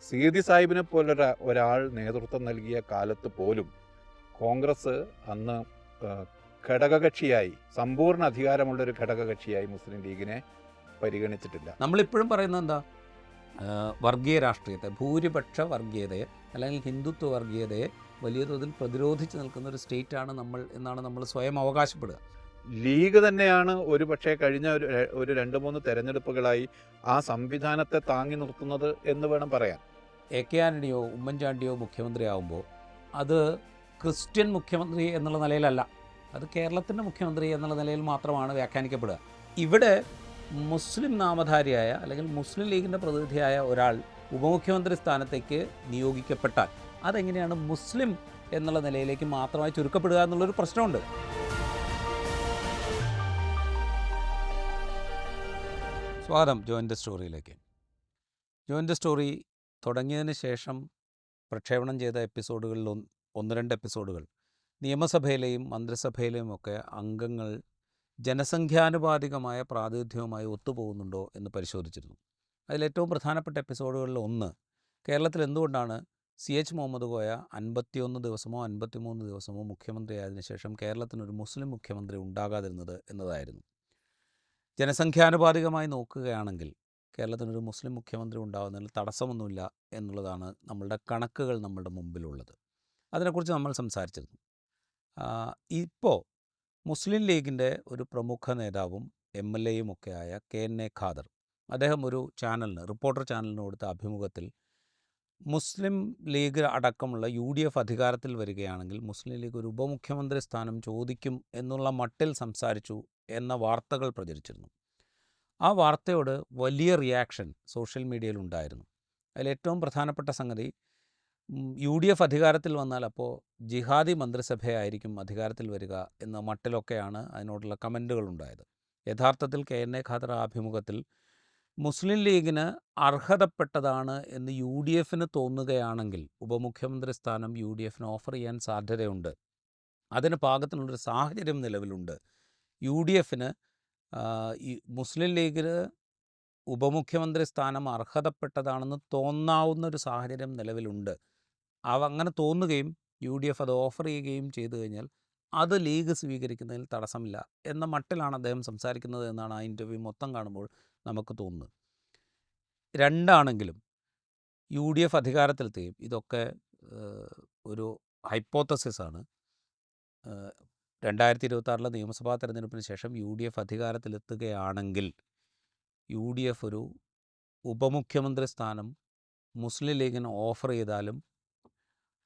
സീതി സാഹിബിനെ പോലൊരു ഒരാൾ നേതൃത്വം നൽകിയ കാലത്ത് പോലും കോൺഗ്രസ് അന്ന് ഘടകകക്ഷിയായി, സമ്പൂർണ്ണ അധികാരമുള്ളൊരു ഘടകകക്ഷിയായി മുസ്ലിം ലീഗിനെ പരിഗണിച്ചിട്ടില്ല. നമ്മളിപ്പോഴും പറയുന്നത് എന്താ? വർഗീയ രാഷ്ട്രീയത്തെ, ഭൂരിപക്ഷ വർഗീയതയെ അല്ലെങ്കിൽ ഹിന്ദുത്വ വർഗീയതയെ വലിയ തോതിൽ പ്രതിരോധിച്ച് നിൽക്കുന്ന ഒരു സ്റ്റേറ്റാണ് നമ്മൾ എന്നാണ് നമ്മൾ സ്വയം അവകാശപ്പെടുക. ലീഗ് തന്നെയാണ് ഒരു പക്ഷേ കഴിഞ്ഞ ഒരു 2-3 തെരഞ്ഞെടുപ്പുകളായി ആ സംവിധാനത്തെ താങ്ങി നിർത്തുന്നത് എന്ന് വേണം പറയാൻ. AK ആന്റണിയോ ഉമ്മൻചാണ്ടിയോ മുഖ്യമന്ത്രിയാവുമ്പോൾ അത് ക്രിസ്ത്യൻ മുഖ്യമന്ത്രി എന്നുള്ള നിലയിലല്ല, അത് കേരളത്തിൻ്റെ മുഖ്യമന്ത്രി എന്നുള്ള നിലയിൽ മാത്രമാണ് വ്യാഖ്യാനിക്കപ്പെടുക. ഇവിടെ മുസ്ലിം നാമധാരിയായ അല്ലെങ്കിൽ മുസ്ലിം ലീഗിൻ്റെ പ്രതിനിധിയായ ഒരാൾ ഉപമുഖ്യമന്ത്രി സ്ഥാനത്തേക്ക് നിയോഗിക്കപ്പെട്ടാൽ അതെങ്ങനെയാണ് മുസ്ലിം എന്നുള്ള നിലയിലേക്ക് മാത്രമായി ചുരുക്കപ്പെടുക എന്നുള്ളൊരു പ്രശ്നമുണ്ട്. സ്വാഗതം ജോയിൻ ദ സ്റ്റോറിയിലേക്ക്. ജോയിൻ ദ സ്റ്റോറി തുടങ്ങിയതിന് ശേഷം പ്രക്ഷേപണം ചെയ്ത എപ്പിസോഡുകളിൽ 1-2 എപ്പിസോഡുകൾ നിയമസഭയിലെയും മന്ത്രിസഭയിലെയും ഒക്കെ അംഗങ്ങൾ ജനസംഖ്യാനുപാതികമായ പ്രാതിനിധ്യവുമായി ഒത്തുപോകുന്നുണ്ടോ എന്ന് പരിശോധിച്ചിരുന്നു. അതിലേറ്റവും പ്രധാനപ്പെട്ട എപ്പിസോഡുകളിൽ ഒന്ന്, കേരളത്തിൽ എന്തുകൊണ്ടാണ് CH മുഹമ്മദ് കോയ 51 ദിവസമോ 53 ദിവസമോ മുഖ്യമന്ത്രിയായതിനു ശേഷം കേരളത്തിനൊരു മുസ്ലിം മുഖ്യമന്ത്രി ഉണ്ടാകാതിരുന്നത് എന്നതായിരുന്നു. ജനസംഖ്യാനുപാതികമായി നോക്കുകയാണെങ്കിൽ കേരളത്തിനൊരു മുസ്ലിം മുഖ്യമന്ത്രി ഉണ്ടാകുന്നതിൽ തടസ്സമൊന്നുമില്ല എന്നുള്ളതാണ് നമ്മളുടെ കണക്കുകൾ നമ്മളുടെ മുമ്പിലുള്ളത്. അതിനെക്കുറിച്ച് നമ്മൾ സംസാരിച്ചിരുന്നു. ഇപ്പോൾ മുസ്ലിം ലീഗിൻ്റെ ഒരു പ്രമുഖ നേതാവും MLAയും ഒക്കെ ആയ KNA ഖാദർ, അദ്ദേഹം ഒരു ചാനലിന്, റിപ്പോർട്ടർ ചാനലിന് കൊടുത്ത അഭിമുഖത്തിൽ മുസ്ലിം ലീഗ് അടക്കമുള്ള UDF അധികാരത്തിൽ വരികയാണെങ്കിൽ മുസ്ലിം ലീഗ് ഒരു ഉപമുഖ്യമന്ത്രി സ്ഥാനം ചോദിക്കും എന്നുള്ള മട്ടിൽ സംസാരിച്ചു എന്ന വാർത്തകൾ പ്രചരിച്ചിരുന്നു. ആ വാർത്തയോട് വലിയ റിയാക്ഷൻ സോഷ്യൽ മീഡിയയിൽ ഉണ്ടായിരുന്നു. അതിലേറ്റവും പ്രധാനപ്പെട്ട സംഗതി, UDF അധികാരത്തിൽ വന്നാൽ അപ്പോൾ ജിഹാദി മന്ത്രിസഭയായിരിക്കും അധികാരത്തിൽ വരിക എന്ന മട്ടിലൊക്കെയാണ് അതിനോടുള്ള കമൻറ്റുകൾ ഉണ്ടായത്. യഥാർത്ഥത്തിൽ KNA ഖാദർ അഭിമുഖത്തിൽ മുസ്ലിം ലീഗിന് അർഹതപ്പെട്ടതാണ് എന്ന് UDFന് തോന്നുകയാണെങ്കിൽ ഉപമുഖ്യമന്ത്രി സ്ഥാനം UDFന് ഓഫർ ചെയ്യാൻ സാധ്യതയുണ്ട്, അതിന് പാകത്തിനുള്ളൊരു സാഹചര്യം നിലവിലുണ്ട്, UDFന് ഈ മുസ്ലിം ലീഗിന് ഉപമുഖ്യമന്ത്രി സ്ഥാനം അർഹതപ്പെട്ടതാണെന്ന് തോന്നാവുന്നൊരു സാഹചര്യം നിലവിലുണ്ട്, അങ്ങനെ തോന്നുകയും UDF അത് ഓഫർ ചെയ്യുകയും ചെയ്തു കഴിഞ്ഞാൽ അത് ലീഗ് സ്വീകരിക്കുന്നതിൽ തടസ്സമില്ല എന്ന മട്ടിലാണ് അദ്ദേഹം സംസാരിക്കുന്നത് എന്നാണ് ആ ഇൻ്റർവ്യൂ മൊത്തം കാണുമ്പോൾ നമുക്ക് തോന്നുന്നത്. രണ്ടാണെങ്കിലും UDF അധികാരത്തിലെത്തുകയും, ഇതൊക്കെ ഒരു ഹൈപ്പോത്തസിസാണ്, 2026 നിയമസഭാ തെരഞ്ഞെടുപ്പിന് ശേഷം UDF അധികാരത്തിലെത്തുകയാണെങ്കിൽ UDF ഒരു ഉപമുഖ്യമന്ത്രി സ്ഥാനം മുസ്ലിം ലീഗിന് ഓഫർ ചെയ്താലും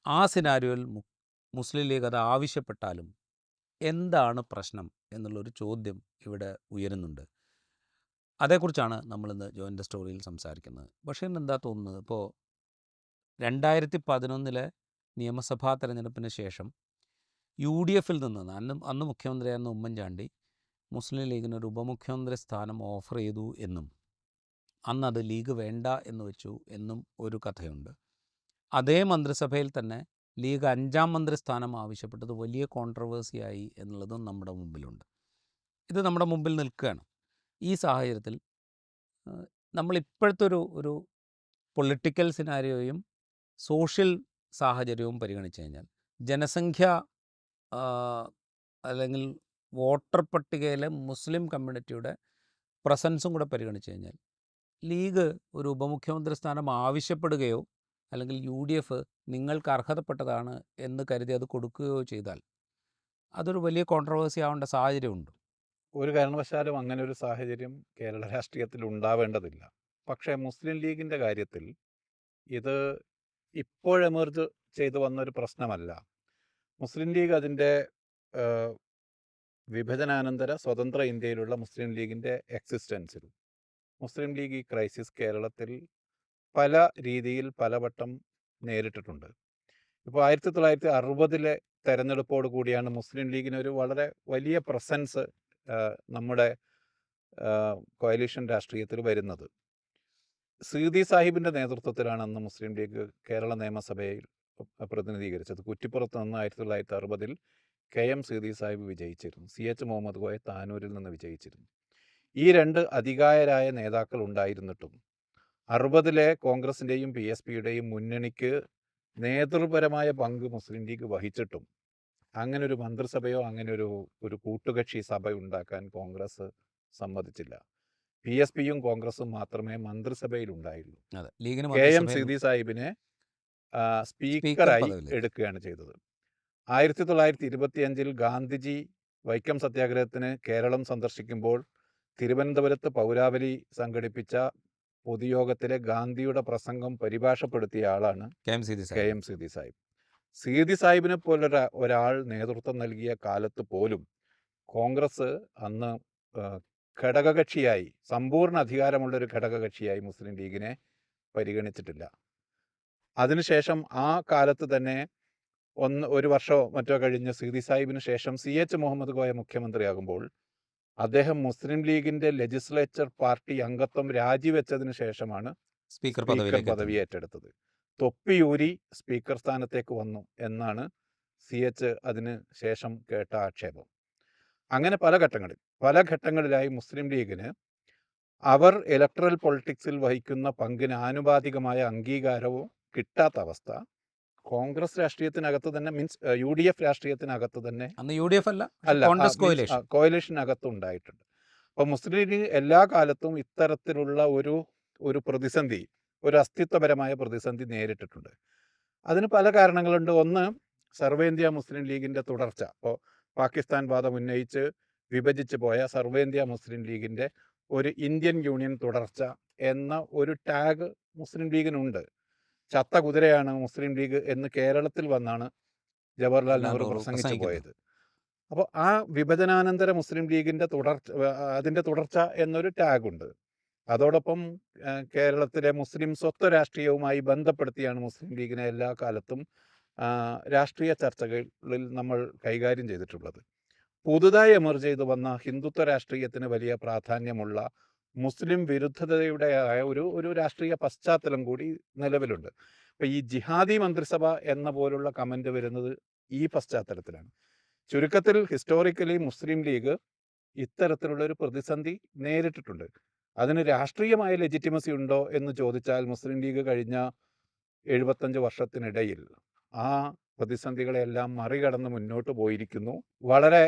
ആ സിനാരിയോയിൽ മുസ്ലിം ലീഗ് അത് ആവശ്യപ്പെട്ടാലും എന്താണ് പ്രശ്നം എന്നുള്ളൊരു ചോദ്യം ഇവിടെ ഉയരുന്നുണ്ട്. അതേക്കുറിച്ചാണ് നമ്മളിന്ന് ജോയിൻ ദ സ്റ്റോറിയിൽ സംസാരിക്കുന്നത്. പക്ഷേ എന്താ തോന്നുന്നത്, ഇപ്പോൾ 2011 നിയമസഭാ തെരഞ്ഞെടുപ്പിന് ശേഷം UDFൽ നിന്ന് അന്ന് മുഖ്യമന്ത്രിയായിരുന്ന ഉമ്മൻചാണ്ടി മുസ്ലിം ലീഗിനൊരു ഉപമുഖ്യമന്ത്രി സ്ഥാനം ഓഫർ ചെയ്തു എന്നും അന്നത് ലീഗ് വേണ്ട എന്ന് വെച്ചു എന്നും ഒരു കഥയുണ്ട്. അതേ മന്ത്രിസഭയിൽ തന്നെ ലീഗ് 5ാം മന്ത്രി സ്ഥാനം ആവശ്യപ്പെട്ടത് വലിയ കോൺട്രവേഴ്സിയായി എന്നുള്ളതും നമ്മുടെ മുമ്പിലുണ്ട്. ഇത് നമ്മുടെ മുമ്പിൽ നിൽക്കുകയാണ്. ഈ സാഹചര്യത്തിൽ നമ്മളിപ്പോഴത്തെ ഒരു പൊളിറ്റിക്കൽ സിനാരിയോയും സോഷ്യൽ സാഹചര്യവും പരിഗണിച്ച് കഴിഞ്ഞാൽ, ജനസംഖ്യ അല്ലെങ്കിൽ വോട്ടർ പട്ടികയിലെ മുസ്ലിം കമ്മ്യൂണിറ്റിയുടെ പ്രസൻസും കൂടെ പരിഗണിച്ച് കഴിഞ്ഞാൽ ലീഗ് ഒരു ഉപമുഖ്യമന്ത്രി സ്ഥാനം ആവശ്യപ്പെടുകയോ അല്ലെങ്കിൽ UDF നിങ്ങൾക്ക് അർഹതപ്പെട്ടതാണ് എന്ന് കരുതി അത് കൊടുക്കുകയോ ചെയ്താൽ അതൊരു വലിയ കോൺട്രവേഴ്സി ആവേണ്ട സാഹചര്യമുണ്ട്. ഒരു കാരണവശാലും അങ്ങനെ ഒരു സാഹചര്യം കേരള രാഷ്ട്രീയത്തിൽ ഉണ്ടാവേണ്ടതില്ല. പക്ഷേ മുസ്ലിം ലീഗിൻ്റെ കാര്യത്തിൽ ഇത് ഇപ്പോഴെമേർജ് ചെയ്തു വന്നൊരു പ്രശ്നമല്ല. മുസ്ലിം ലീഗ് അതിൻ്റെ വിഭജനാനന്തര സ്വതന്ത്ര ഇന്ത്യയിലുള്ള മുസ്ലിം ലീഗിൻ്റെ എക്സിസ്റ്റൻസിൽ മുസ്ലിം ലീഗ് ഈ ക്രൈസിസ് കേരളത്തിൽ പല രീതിയിൽ പലവട്ടം നേരിട്ടിട്ടുണ്ട്. ഇപ്പോൾ 1960 തെരഞ്ഞെടുപ്പോട് കൂടിയാണ് മുസ്ലിം ലീഗിനൊരു വളരെ വലിയ പ്രസൻസ് നമ്മുടെ കോയലീഷൻ രാഷ്ട്രീയത്തിൽ വരുന്നത്. സീതി സാഹിബിൻ്റെ നേതൃത്വത്തിലാണ് അന്ന് മുസ്ലിം ലീഗ് കേരള നിയമസഭയിൽ പ്രതിനിധീകരിച്ചത്. കുറ്റിപ്പുറത്ത് നിന്ന് 1960 KM സീതി സാഹിബ് വിജയിച്ചിരുന്നു. CH മുഹമ്മദ് കോയ താനൂരിൽ നിന്ന് വിജയിച്ചിരുന്നു. ഈ 2 അധികായരായ നേതാക്കൾ ഉണ്ടായിരുന്നിട്ടും 60-ലെ കോൺഗ്രസിൻ്റെയും PSPയുടെയും മുന്നണിക്ക് നേതൃപരമായ പങ്ക് മുസ്ലിം ലീഗ് വഹിച്ചിട്ടും അങ്ങനെ ഒരു മന്ത്രിസഭയോ അങ്ങനെ ഒരു കൂട്ടുകക്ഷി സഭ ഉണ്ടാക്കാൻ കോൺഗ്രസ് സമ്മതിച്ചില്ല. PSPയും കോൺഗ്രസും മാത്രമേ മന്ത്രിസഭയിലുണ്ടായുള്ളൂ. അതെ, ലീഗിന് KM മന്ത്രിസഭയിൽ സിദി സാഹിബിനെ സ്പീക്കർ സ്പീക്കറായി പദവിയിലേക്ക്. എടുക്കുകയാണ് ചെയ്തത്. 1925-ൽ ഗാന്ധിജി വൈക്കം സത്യാഗ്രഹത്തിന് കേരളം സന്ദർശിക്കുമ്പോൾ തിരുവനന്തപുരത്ത് പൗരാവലി സംഘടിപ്പിച്ച പൊതുയോഗത്തിലെ ഗാന്ധിയുടെ പ്രസംഗം പരിഭാഷപ്പെടുത്തിയ ആളാണ് KM സിദി സാഹിബ്. KM സിദി സാഹിബ്. സിദി സാഹിബിനെ പോലെ ഒരാൾ നേതൃത്വം നൽകിയ കാലത്ത് പോലും കോൺഗ്രസ് അന്ന് ഘടകകക്ഷിയായി, സമ്പൂർണ്ണ അധികാരമുള്ളൊരു ഘടകകക്ഷിയായി മുസ്ലിം ലീഗിനെ പരിഗണിച്ചിട്ടില്ല. അതിനുശേഷം ആ കാലത്ത് തന്നെ ഒരു വർഷമോ മറ്റോ കഴിഞ്ഞ് സിദി സാഹിബിന് ശേഷം CH മുഹമ്മദ് കോയ മുഖ്യമന്ത്രിയാകുമ്പോൾ അദ്ദേഹം മുസ്ലിം ലീഗിന്റെ ലെജിസ്ലേച്ചർ പാർട്ടി അംഗത്വം രാജിവെച്ചതിന് ശേഷമാണ് സ്പീക്കർ സ്പീക്കർ പദവി ഏറ്റെടുത്തത്. തൊപ്പിയൂരി സ്പീക്കർ സ്ഥാനത്തേക്ക് വന്നു എന്നാണ് CH അതിന് ശേഷം കേട്ട ആക്ഷേപം. അങ്ങനെ പല ഘട്ടങ്ങളിലായി മുസ്ലിം ലീഗിന് അവർ ഇലക്ട്രൽ പൊളിറ്റിക്സിൽ വഹിക്കുന്ന പങ്കിന് ആനുപാതികമായ അംഗീകാരവും കിട്ടാത്ത അവസ്ഥ കോൺഗ്രസ് രാഷ്ട്രീയത്തിനകത്ത് തന്നെ, മീൻസ് UDF രാഷ്ട്രീയത്തിനകത്ത് തന്നെ, അന്ന് UDF അല്ല, കോൺഗ്രസ് കോയിലേഷൻ, കോയിലേഷനകത്ത് ഉണ്ടായിട്ടുണ്ട്. അപ്പോൾ മുസ്ലിം ലീഗ് എല്ലാ കാലത്തും ഇത്തരത്തിലുള്ള ഒരു പ്രതിസന്ധി, ഒരു അസ്തിത്വപരമായ പ്രതിസന്ധി നേരിട്ടിട്ടുണ്ട്. അതിന് പല കാരണങ്ങളുണ്ട്. ഒന്ന്, സർവേന്ത്യ മുസ്ലിം ലീഗിൻ്റെ തുടർച്ച. അപ്പോൾ പാകിസ്ഥാൻ വാദം ഉന്നയിച്ച് വിഭജിച്ച് പോയ സർവേന്ത്യ മുസ്ലിം ലീഗിൻ്റെ ഒരു ഇന്ത്യൻ യൂണിയൻ തുടർച്ച എന്ന ഒരു ടാഗ് മുസ്ലിം ലീഗിനുണ്ട്. ചത്ത കുതിരയാണ് മുസ്ലിം ലീഗ് എന്ന് കേരളത്തിൽ വന്നാണ് ജവഹർലാൽ നെഹ്റു പ്രസംഗിച്ചു പോയത്. അപ്പോൾ ആ വിഭജനാനന്തര മുസ്ലിം ലീഗിൻ്റെ അതിൻ്റെ തുടർച്ച എന്നൊരു ടാഗുണ്ട്. അതോടൊപ്പം കേരളത്തിലെ മുസ്ലിം സ്വത്വ രാഷ്ട്രീയവുമായി ബന്ധപ്പെടുത്തിയാണ് മുസ്ലിം ലീഗിനെ എല്ലാ കാലത്തും രാഷ്ട്രീയ ചർച്ചകളിൽ നമ്മൾ കൈകാര്യം ചെയ്തിട്ടുള്ളത്. പുതുതായി എമർജ് ചെയ്ത് വന്ന ഹിന്ദുത്വ രാഷ്ട്രീയത്തിന് വലിയ പ്രാധാന്യമുള്ള മുസ്ലിം വിരുദ്ധതയുടെ ഒരു രാഷ്ട്രീയ പശ്ചാത്തലം കൂടി നിലവിലുണ്ട്. അപ്പോൾ ഈ ജിഹാദി മന്ത്രിസഭ എന്ന പോലുള്ള കമൻറ്റ് വരുന്നത് ഈ പശ്ചാത്തലത്തിലാണ്. ചുരുക്കത്തിൽ ഹിസ്റ്റോറിക്കലി മുസ്ലിം ലീഗ് ഇത്തരത്തിലുള്ളൊരു പ്രതിസന്ധി നേരിട്ടിട്ടുണ്ട്. അതിന് രാഷ്ട്രീയമായ ലെജിറ്റിമസി ഉണ്ടോ എന്ന് ചോദിച്ചാൽ മുസ്ലിം ലീഗ് കഴിഞ്ഞ 75 വർഷത്തിനിടയിൽ ആ പ്രതിസന്ധികളെല്ലാം മറികടന്ന് മുന്നോട്ട് പോയിരിക്കുന്നു. വളരെ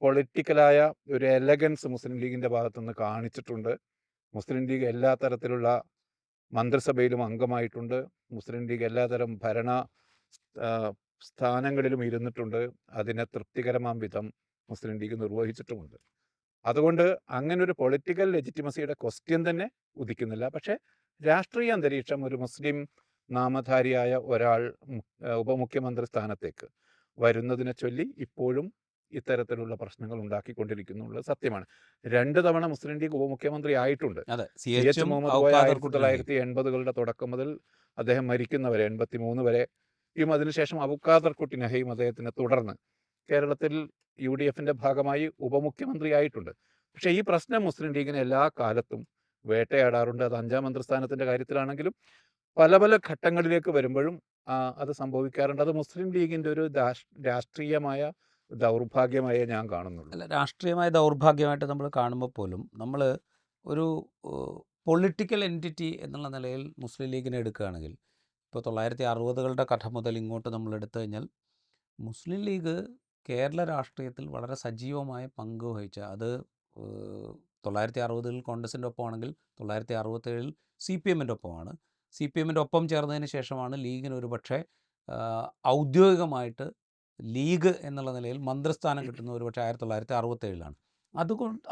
പൊളിറ്റിക്കലായ ഒരു എലഗൻസ് മുസ്ലിം ലീഗിൻ്റെ ഭാഗത്തുനിന്ന് കാണിച്ചിട്ടുണ്ട്. മുസ്ലിം ലീഗ് എല്ലാ തരത്തിലുള്ള മന്ത്രിസഭയിലും അംഗമായിട്ടുണ്ട്. മുസ്ലിം ലീഗ് എല്ലാതരം ഭരണ സ്ഥാനങ്ങളിലും ഇരുന്നിട്ടുണ്ട്. അതിനെ തൃപ്തികരമാം വിധം മുസ്ലിം ലീഗ് നിർവഹിച്ചിട്ടുമുണ്ട്. അതുകൊണ്ട് അങ്ങനെ ഒരു പൊളിറ്റിക്കൽ ലെജിറ്റിമസിയുടെ ക്വസ്റ്റ്യൻ തന്നെ ഉദിക്കുന്നില്ല. പക്ഷേ രാഷ്ട്രീയ അന്തരീക്ഷം ഒരു മുസ്ലിം നാമധാരിയായ ഒരാൾ ഉപമുഖ്യമന്ത്രി സ്ഥാനത്തേക്ക് വരുന്നതിനെ ചൊല്ലി ഇപ്പോഴും ഇത്തരത്തിലുള്ള പ്രശ്നങ്ങൾ ഉണ്ടാക്കിക്കൊണ്ടിരിക്കുന്നുള്ളത് സത്യമാണ്. 2 തവണ മുസ്ലിം ലീഗ് ഉപമുഖ്യമന്ത്രി ആയിട്ടുണ്ട്. CH മുഹമ്മദ് കോയ 1980-കളുടെ തുടക്കം മുതൽ അദ്ദേഹം മരിക്കുന്നവരെ 83 വരെയും അതിനുശേഷം അബൂഖാദർ കുട്ടി നഹയും അദ്ദേഹത്തിനെ തുടർന്ന് കേരളത്തിൽ UDFൻ്റെ ഭാഗമായി ഉപമുഖ്യമന്ത്രി ആയിട്ടുണ്ട്. പക്ഷേ ഈ പ്രശ്നം മുസ്ലിം ലീഗിനെ എല്ലാ കാലത്തും വേട്ടയാടാറുണ്ട്. അത് 5ാം മന്ത്രിസ്ഥാനത്തിൻ്റെ കാര്യത്തിലാണെങ്കിലും പല ഘട്ടങ്ങളിലേക്ക് വരുമ്പോഴും അത് സംഭവിക്കാറുണ്ട്. അത് മുസ്ലിം ലീഗിൻ്റെ ഒരു രാഷ്ട്രീയമായ ദൗർഭാഗ്യമായേ ഞാൻ കാണുന്നുള്ളൂ. അല്ല, രാഷ്ട്രീയമായ ദൗർഭാഗ്യമായിട്ട് നമ്മൾ കാണുമ്പോൾ പോലും നമ്മൾ ഒരു പൊളിറ്റിക്കൽ എൻറ്റിറ്റി എന്നുള്ള നിലയിൽ മുസ്ലിം ലീഗിനെ എടുക്കുകയാണെങ്കിൽ, ഇപ്പോൾ 1960-കളുടെ കഥ മുതൽ ഇങ്ങോട്ട് നമ്മൾ എടുത്തു കഴിഞ്ഞാൽ മുസ്ലിം ലീഗ് കേരള രാഷ്ട്രീയത്തിൽ വളരെ സജീവമായ പങ്ക് വഹിച്ച, അത് 1960-ൽ കോൺഗ്രസിൻ്റെ ഒപ്പമാണെങ്കിൽ 1967-ൽ CPMൻ്റെ ഒപ്പമാണ്. CPMൻ്റെ ഒപ്പം ചേർന്നതിന് ശേഷമാണ് ലീഗിന് ഒരു പക്ഷേ ഔദ്യോഗികമായിട്ട് ലീഗ് എന്നുള്ള നിലയിൽ മന്ത്രിസ്ഥാനം കിട്ടുന്നത് ഒരുപക്ഷെ 1967-ലാണ്.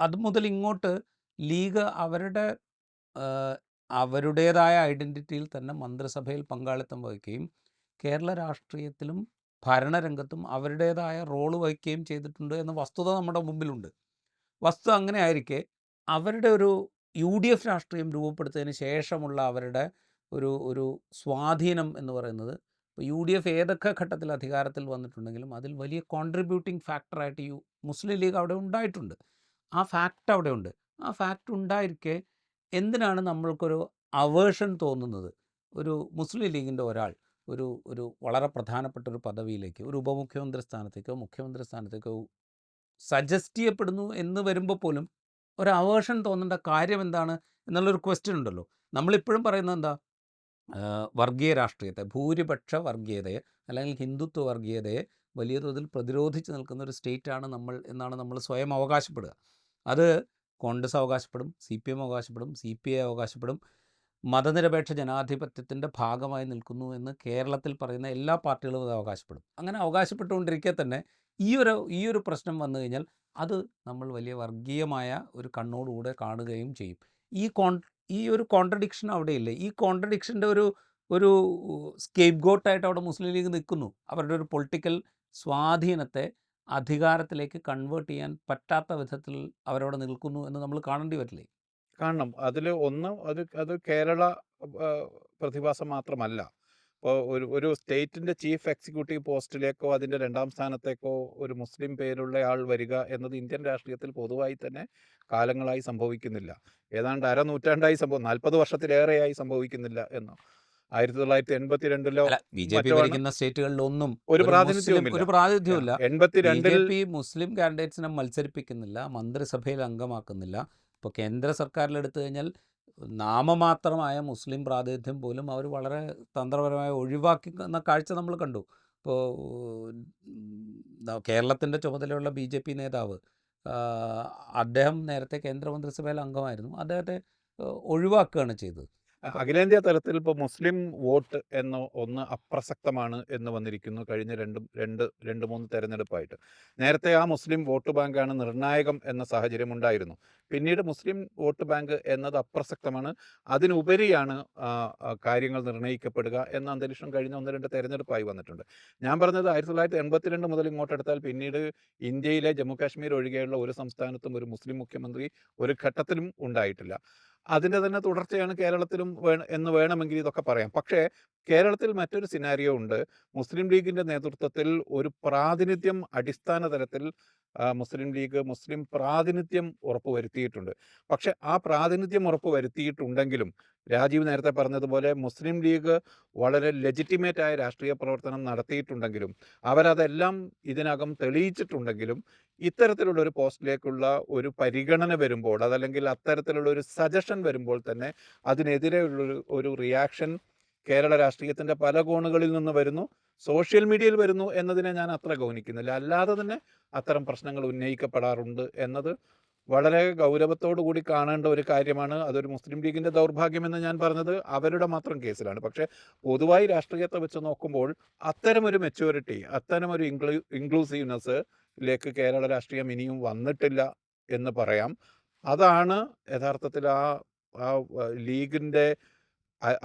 അത് മുതൽ ഇങ്ങോട്ട് ലീഗ് അവരുടേതായ ഐഡൻറ്റിറ്റിയിൽ തന്നെ മന്ത്രിസഭയിൽ പങ്കാളിത്തം വഹിക്കുകയും കേരള രാഷ്ട്രീയത്തിലും ഭരണരംഗത്തും അവരുടേതായ റോള് വഹിക്കുകയും ചെയ്തിട്ടുണ്ട് എന്ന വസ്തുത നമ്മുടെ മുമ്പിലുണ്ട്. വസ്തുത അങ്ങനെ ആയിരിക്കെ അവരുടെ ഒരു UDF രാഷ്ട്രീയം രൂപപ്പെടുത്തിയതിന് ശേഷമുള്ള അവരുടെ ഒരു സ്വാധീനം എന്ന് പറയുന്നത്, ഇപ്പോൾ UDF ഏതൊക്കെ ഘട്ടത്തിൽ അധികാരത്തിൽ വന്നിട്ടുണ്ടെങ്കിലും അതിൽ വലിയ കോൺട്രിബ്യൂട്ടിംഗ് ഫാക്ടറായിട്ട് മുസ്ലിം ലീഗ് അവിടെ ഉണ്ടായിട്ടുണ്ട്. ആ ഫാക്റ്റ് അവിടെ ഉണ്ട്. ആ ഫാക്റ്റ് ഉണ്ടായിരിക്കെ എന്തിനാണ് നമ്മൾക്കൊരു അവേർഷൻ തോന്നുന്നത്? ഒരു മുസ്ലിം ലീഗിൻ്റെ ഒരാൾ ഒരു വളരെ പ്രധാനപ്പെട്ട ഒരു പദവിയിലേക്ക്, ഒരു ഉപമുഖ്യമന്ത്രി സ്ഥാനത്തേക്കോ മുഖ്യമന്ത്രി സ്ഥാനത്തേക്കോ സജസ്റ്റ് ചെയ്യപ്പെടുന്നു എന്ന് വരുമ്പോൾ പോലും ഒരു അവേർഷൻ തോന്നേണ്ട കാര്യം എന്താണ് എന്നുള്ളൊരു ക്വസ്റ്റ്യൻ ഉണ്ടല്ലോ. നമ്മളിപ്പോഴും പറയുന്നത് എന്താ? വർഗീയ രാഷ്ട്രീയത്തെ, ഭൂരിപക്ഷ വർഗീയതയെ അല്ലെങ്കിൽ ഹിന്ദുത്വ വർഗീയതയെ വലിയ തോതിൽ പ്രതിരോധിച്ച് നിൽക്കുന്ന ഒരു സ്റ്റേറ്റാണ് നമ്മൾ എന്നാണ് നമ്മൾ സ്വയം അവകാശപ്പെടുക. അത് കോൺഗ്രസ് അവകാശപ്പെടും, CPM അവകാശപ്പെടും, CPI അവകാശപ്പെടും. മതനിരപേക്ഷ ജനാധിപത്യത്തിൻ്റെ ഭാഗമായി നിൽക്കുന്നു എന്ന് കേരളത്തിൽ പറയുന്ന എല്ലാ പാർട്ടികളും അത് അവകാശപ്പെടും. അങ്ങനെ അവകാശപ്പെട്ടുകൊണ്ടിരിക്കെ തന്നെ ഈ ഒരു പ്രശ്നം വന്നു കഴിഞ്ഞാൽ അത് നമ്മൾ വലിയ വർഗീയമായ ഒരു കണ്ണോടുകൂടെ കാണുകയും ചെയ്യും. ഈ ഒരു കോൺട്രഡിക്ഷൻ അവിടെയില്ലേ? ഈ കോൺട്രഡിക്ഷൻ്റെ ഒരു സ്കേപ്പ് ഗോട്ടായിട്ട് അവിടെ മുസ്ലിം ലീഗ് നിൽക്കുന്നു. അവരുടെ ഒരു പൊളിറ്റിക്കൽ സ്വാധീനത്തെ അധികാരത്തിലേക്ക് കൺവേർട്ട് ചെയ്യാൻ പറ്റാത്ത വിധത്തിൽ അവരവിടെ നിൽക്കുന്നു എന്ന് നമ്മൾ കാണേണ്ടി വരില്ലേ? കാണണം. അതില് ഒന്ന് അത് കേരള പ്രതിഭാസം മാത്രമല്ല. ഇപ്പോൾ ഒരു സ്റ്റേറ്റിന്റെ ചീഫ് എക്സിക്യൂട്ടീവ് പോസ്റ്റിലേക്കോ അതിന്റെ 2ാം സ്ഥാനത്തേക്കോ ഒരു മുസ്ലിം പേരുള്ള ആൾ വരിക എന്നത് ഇന്ത്യൻ രാഷ്ട്രീയത്തിൽ പൊതുവായി തന്നെ കാലങ്ങളായി സംഭവിക്കുന്നില്ല. ഏതാണ്ട് അരനൂറ്റാണ്ടായി 40 വർഷത്തിലേറെയായി സംഭവിക്കുന്നില്ല എന്നോ. 1982 അല്ല, BJP മറ്റോ ആണ് ഭരിക്കുന്ന സ്റ്റേറ്റുകളിലൊന്നും ഒരു ഒരു പ്രാതിനിധ്യവുമില്ല. ഒരു പ്രാതിനിധ്യവുമില്ല. 82ൽ BJP മുസ്ലിം കാൻഡിഡേറ്റ്സിനെ മത്സരിപ്പിക്കുന്നില്ല, മന്ത്രിസഭയിൽ അംഗമാക്കുന്നില്ല. ഇപ്പോൾ കേന്ദ്ര സർക്കാരിലെടുത്തു കഴിഞ്ഞാൽ നാമമാത്രമായ മുസ്ലിം പ്രാതിനിധ്യം പോലും അവർ വളരെ തന്ത്രപരമായി ഒഴിവാക്കുന്ന കാഴ്ച നമ്മൾ കണ്ടു. ഇപ്പോൾ കേരളത്തിൻ്റെ ചുമതലയുള്ള BJP നേതാവ്, അദ്ദേഹം നേരത്തെ കേന്ദ്രമന്ത്രിസഭയിൽ അംഗമായിരുന്നു. അദ്ദേഹത്തെ ഒഴിവാക്കുകയാണ് ചെയ്തത്. അപ്പോൾ അഖിലേന്ത്യാ തലത്തിൽ ഇപ്പോൾ മുസ്ലിം വോട്ട് എന്ന ഒന്ന് അപ്രസക്തമാണ് എന്ന് വന്നിരിക്കുന്നു കഴിഞ്ഞ 3 തെരഞ്ഞെടുപ്പായിട്ട്. നേരത്തെ ആ മുസ്ലിം വോട്ട് ബാങ്കാണ് നിർണായകം എന്ന സാഹചര്യം ഉണ്ടായിരുന്നു. പിന്നീട് മുസ്ലിം വോട്ട് ബാങ്ക് എന്നത് അപ്രസക്തമാണ്, അതിനുപരിയാണ് കാര്യങ്ങൾ നിർണ്ണയിക്കപ്പെടുക എന്ന അന്തരീക്ഷം കഴിഞ്ഞ 1-2 തെരഞ്ഞെടുപ്പായി വന്നിട്ടുണ്ട്. ഞാൻ പറഞ്ഞത് 1982 മുതൽ ഇങ്ങോട്ടെടുത്താൽ പിന്നീട് ഇന്ത്യയിലെ ജമ്മു കാശ്മീർ ഒഴികെയുള്ള ഒരു സംസ്ഥാനത്തും ഒരു മുസ്ലിം മുഖ്യമന്ത്രി ഒരു ഘട്ടത്തിലും ഉണ്ടായിട്ടില്ല. അതിൻ്റെ തന്നെ തുടർച്ചയാണ് കേരളത്തിലും എന്ന് വേണമെങ്കിൽ ഇതൊക്കെ പറയാം. പക്ഷേ കേരളത്തിൽ മറ്റൊരു സിനാരിയോ ഉണ്ട്. മുസ്ലിം ലീഗിൻ്റെ നേതൃത്വത്തിൽ ഒരു പ്രാതിനിധ്യം അടിസ്ഥാന തലത്തിൽ മുസ്ലിം ലീഗ് മുസ്ലിം പ്രാതിനിധ്യം ഉറപ്പുവരുത്തിയിട്ടുണ്ട്. പക്ഷേ ആ പ്രാതിനിധ്യം ഉറപ്പുവരുത്തിയിട്ടുണ്ടെങ്കിലും രാജീവ് നേരത്തെ പറഞ്ഞതുപോലെ മുസ്ലിം ലീഗ് വളരെ ലെജിറ്റിമേറ്റായ രാഷ്ട്രീയ പ്രവർത്തനം നടത്തിയിട്ടുണ്ടെങ്കിലും അവരതെല്ലാം ഇതിനകം തെളിയിച്ചിട്ടുണ്ടെങ്കിലും ഇത്തരത്തിലുള്ള ഒരു പോസ്റ്റിലേക്കുള്ള ഒരു പരിഗണന വരുമ്പോൾ അതല്ലെങ്കിൽ അത്തരത്തിലുള്ള ഒരു സജഷൻ വരുമ്പോൾ തന്നെ അതിനെതിരെയുള്ളൊരു റിയാക്ഷൻ കേരള രാഷ്ട്രീയത്തിൻ്റെ പല കോണുകളിൽ നിന്ന് വരുന്നു, സോഷ്യൽ മീഡിയയിൽ വരുന്നു എന്നതിനെ ഞാൻ അത്ര ഗൗനിക്കുന്നില്ല. അല്ലാതെ തന്നെ അത്തരം പ്രശ്നങ്ങൾ ഉന്നയിക്കപ്പെടാറുണ്ട് എന്നത് വളരെ ഗൗരവത്തോടു കൂടി കാണേണ്ട ഒരു കാര്യമാണ്. അതൊരു മുസ്ലിം ലീഗിൻ്റെ ദൗർഭാഗ്യമെന്ന് ഞാൻ പറഞ്ഞത് അവരുടെ മാത്രം കേസിലാണ്. പക്ഷേ പൊതുവായി രാഷ്ട്രീയത്തെ വെച്ച് നോക്കുമ്പോൾ അത്തരമൊരു മെച്യൂരിറ്റി, അത്തരമൊരു ഇൻക്ലൂസീവ്നെസ്സിലേക്ക് കേരള രാഷ്ട്രീയം ഇനിയും വന്നിട്ടില്ല എന്ന് പറയാം. അതാണ് യഥാർത്ഥത്തിൽ ലീഗിൻ്റെ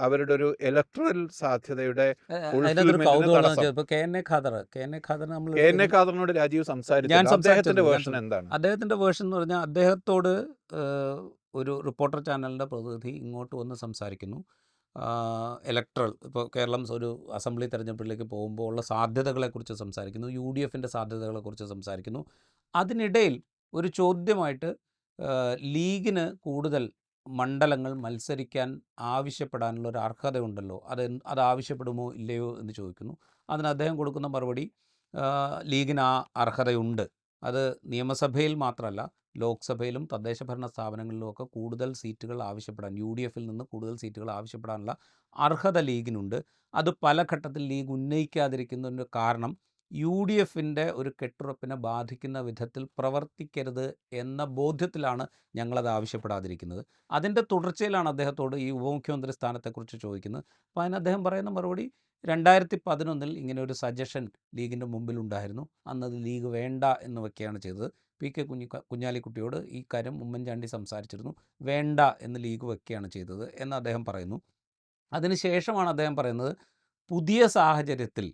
അവരുടെ ഒരു ഇലക്ട്രൽ സാധ്യതയുടെ അതിനകത്തൊരു ഫുൾഫിൽമെന്റിന് കൗതുകം തടസ്സം. ഇപ്പോൾ KN Khader K N A ഖാദറിനോട് രാജീവ് ഞാൻ സംസാരിച്ചില്ല. അദ്ദേഹത്തിന്റെ സംസാരിച്ചിരുന്നു. വേർഷൻ എന്താണ്? അദ്ദേഹത്തിൻ്റെ വേർഷൻ എന്ന് പറഞ്ഞാൽ അദ്ദേഹത്തോട് ഒരു റിപ്പോർട്ടർ ചാനലിൻ്റെ പ്രതിനിധി ഇങ്ങോട്ട് വന്ന് സംസാരിക്കുന്നു. ഇലക്ട്രൽ ഇപ്പോൾ കേരളം ഒരു അസംബ്ലി തെരഞ്ഞെടുപ്പിലേക്ക് പോകുമ്പോൾ ഉള്ള സാധ്യതകളെക്കുറിച്ച് സംസാരിക്കുന്നു, UDFൻ്റെ സാധ്യതകളെക്കുറിച്ച് സംസാരിക്കുന്നു. അതിനിടയിൽ ഒരു ചോദ്യമായിട്ട് ലീഗിന് കൂടുതൽ മണ്ഡലങ്ങൾ മത്സരിക്കാൻ ആവശ്യപ്പെടാനുള്ള ഒരു അർഹതയുണ്ടല്ലോ, അത് ആവശ്യപ്പെടുമോ ഇല്ലയോ എന്ന് ചോദിക്കുന്നു. അതിന് അദ്ദേഹം കൊടുക്കുന്ന മറുപടി, ലീഗിന് ആ അർഹതയുണ്ട്. അത് നിയമസഭയിൽ മാത്രമല്ല ലോക്സഭയിലും തദ്ദേശ ഭരണ സ്ഥാപനങ്ങളിലുമൊക്കെ കൂടുതൽ സീറ്റുകൾ ആവശ്യപ്പെടാൻ, UDFൽ നിന്ന് കൂടുതൽ സീറ്റുകൾ ആവശ്യപ്പെടാനുള്ള അർഹത ലീഗിനുണ്ട്. അത് പല ഘട്ടത്തിൽ ലീഗ് ഉന്നയിക്കാതിരിക്കുന്നതിൻ്റെ കാരണം UDFൻ്റെ ഒരു കെട്ടുറപ്പിനെ ബാധിക്കുന്ന വിധത്തിൽ പ്രവർത്തിക്കരുത് എന്ന ബോധ്യത്തിലാണ് ഞങ്ങളത് ആവശ്യപ്പെടാതിരിക്കുന്നത്. അതിൻ്റെ തുടർച്ചയിലാണ് അദ്ദേഹത്തോട് ഈ ഉപമുഖ്യമന്ത്രി സ്ഥാനത്തെക്കുറിച്ച് ചോദിക്കുന്നത്. അപ്പോൾ അതിന് അദ്ദേഹം പറയുന്ന മറുപടി, 2011 ഇങ്ങനെ ഒരു സജഷൻ ലീഗിൻ്റെ മുമ്പിലുണ്ടായിരുന്നു, അന്നത് ലീഗ് വേണ്ട എന്ന് വയ്ക്കുകയാണ് ചെയ്തത്. PK കുഞ്ഞാലിക്കുട്ടിയോട് ഈ കാര്യം ഉമ്മൻചാണ്ടി സംസാരിച്ചിരുന്നു, വേണ്ട എന്ന് ലീഗ് വയ്ക്കുകയാണ് ചെയ്തത് എന്ന് അദ്ദേഹം പറയുന്നു. അതിനുശേഷമാണ് അദ്ദേഹം പറയുന്നത്, പുതിയ സാഹചര്യത്തിൽ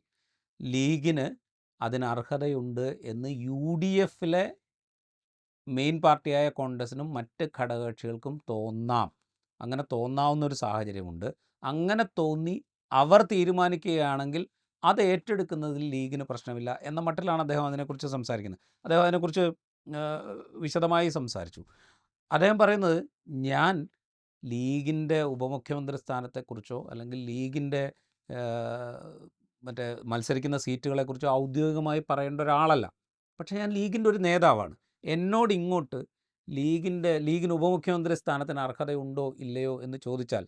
ലീഗിന് അതിന് അർഹതയുണ്ട് എന്ന് UDFലെ മെയിൻ പാർട്ടിയായ കോൺഗ്രസിനും മറ്റ് ഘടകകക്ഷികൾക്കും തോന്നാം. അങ്ങനെ തോന്നാവുന്നൊരു സാഹചര്യമുണ്ട്. അങ്ങനെ തോന്നി അവർ തീരുമാനിക്കുകയാണെങ്കിൽ അത് ഏറ്റെടുക്കുന്നതിൽ ലീഗിന് പ്രശ്നമില്ല എന്ന മട്ടിലാണ് അദ്ദേഹം അതിനെക്കുറിച്ച് സംസാരിക്കുന്നത്. അദ്ദേഹം അതിനെക്കുറിച്ച് വിശദമായി സംസാരിച്ചു. അദ്ദേഹം പറയുന്നത്, ഞാൻ ലീഗിൻ്റെ ഉപമുഖ്യമന്ത്രി സ്ഥാനത്തെക്കുറിച്ചോ അല്ലെങ്കിൽ ലീഗിൻ്റെ മറ്റേ മത്സരിക്കുന്ന സീറ്റുകളെക്കുറിച്ചോ ഔദ്യോഗികമായി പറയേണ്ട ഒരാളല്ല. പക്ഷേ ഞാൻ ലീഗിൻ്റെ ഒരു നേതാവാണ്. എന്നോട് ഇങ്ങോട്ട് ലീഗിന് ഉപമുഖ്യമന്ത്രി സ്ഥാനത്തിന് അർഹതയുണ്ടോ ഇല്ലയോ എന്ന് ചോദിച്ചാൽ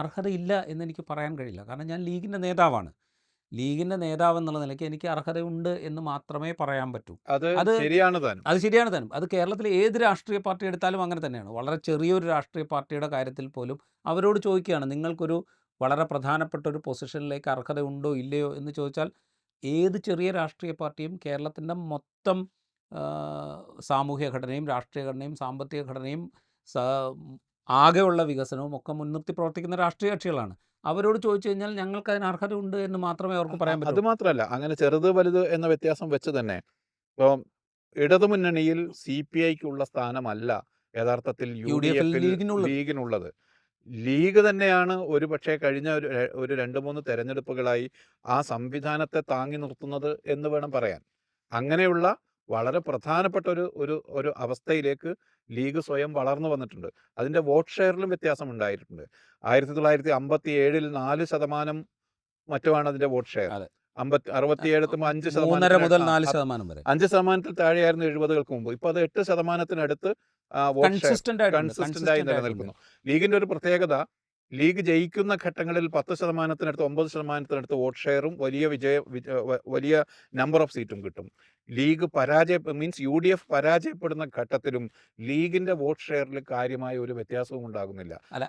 അർഹതയില്ല എന്നെനിക്ക് പറയാൻ കഴിയില്ല. കാരണം ഞാൻ ലീഗിൻ്റെ നേതാവാണ്. ലീഗിൻ്റെ നേതാവ് എന്നുള്ള നിലയ്ക്ക് എനിക്ക് അർഹതയുണ്ട് എന്ന് മാത്രമേ പറയാൻ പറ്റൂ. അത് അത് ശരിയാണ് താനും. അത് ശരിയാണ് താനും. അത് കേരളത്തിലെ ഏത് രാഷ്ട്രീയ പാർട്ടി എടുത്താലും അങ്ങനെ തന്നെയാണ്. വളരെ ചെറിയൊരു രാഷ്ട്രീയ പാർട്ടിയുടെ കാര്യത്തിൽ പോലും അവരോട് ചോദിക്കുകയാണ്, നിങ്ങൾക്കൊരു വളരെ പ്രധാനപ്പെട്ട ഒരു പൊസിഷനിലേക്ക് അർഹതയുണ്ടോ ഇല്ലയോ എന്ന് ചോദിച്ചാൽ ഏത് ചെറിയ രാഷ്ട്രീയ പാർട്ടിയും കേരളത്തിൻ്റെ മൊത്തം സാമൂഹ്യ ഘടനയും രാഷ്ട്രീയ ഘടനയും സാമ്പത്തിക ഘടനയും സ ആകെയുള്ള വികസനവും ഒക്കെ മുൻനിർത്തി പ്രവർത്തിക്കുന്ന രാഷ്ട്രീയ കക്ഷികളാണ്. അവരോട് ചോദിച്ചു കഴിഞ്ഞാൽ ഞങ്ങൾക്ക് അതിന് അർഹതയുണ്ട് എന്ന് മാത്രമേ അവർക്ക് പറയാൻ അത് പറ്റൂ. മാത്രമല്ല, അങ്ങനെ ചെറുത് വലുത് എന്ന വ്യത്യാസം വെച്ച് തന്നെ ഇപ്പം ഇടതുമുന്നണിയിൽ CPIക്കുള്ള സ്ഥാനമല്ല യഥാർത്ഥത്തിൽ UDF ൽ UDFൽ ലീഗിനുള്ളത്. ലീഗിനുള്ളത്. ലീഗ് തന്നെയാണ് ഒരുപക്ഷെ കഴിഞ്ഞ ഒരു 2-3 തെരഞ്ഞെടുപ്പുകളായി ആ സംവിധാനത്തെ താങ്ങി നിർത്തുന്നത് എന്ന് വേണം പറയാൻ. അങ്ങനെയുള്ള വളരെ പ്രധാനപ്പെട്ട ഒരു ഒരു ഒരു അവസ്ഥയിലേക്ക് ലീഗ് സ്വയം വളർന്നു വന്നിട്ടുണ്ട്. അതിൻ്റെ വോട്ട് ഷെയറിലും വ്യത്യാസം ഉണ്ടായിട്ടുണ്ട്. 1957 4% മറ്റുമാണ് അതിൻ്റെ വോട്ട് ഷെയർ. അതെ. 67 3.5 മുതൽ 4% വരെ 5% താഴെയായിരുന്നു 70കൾക്ക് മുമ്പ്. ഇപ്പോൾ അത് 8%-നടുത്ത് വോട്ട് ഷെയർ കൺസിസ്റ്റന്റ് ആയിട്ടുണ്ട്. കൺസിസ്റ്റന്റ് ആയി നിലനിൽക്കുന്നു. ലീഗിന്റെ ഒരു പ്രത്യേകത, ലീഗ് ജയിക്കുന്ന ഘട്ടങ്ങളിൽ 10%-നടുത്ത് 9%-നടുത്ത് വോട്ട് ഷെയറും വലിയ നമ്പർ ഓഫ് സീറ്റും കിട്ടും. ലീഗ് UDF പരാജയപ്പെടുന്ന ഘട്ടത്തിലും ലീഗിന്റെ വോട്ട് ഷെയറിൽ കാര്യമായ ഒരു വ്യത്യാസവും ഉണ്ടാകുന്നില്ല. അല്ല,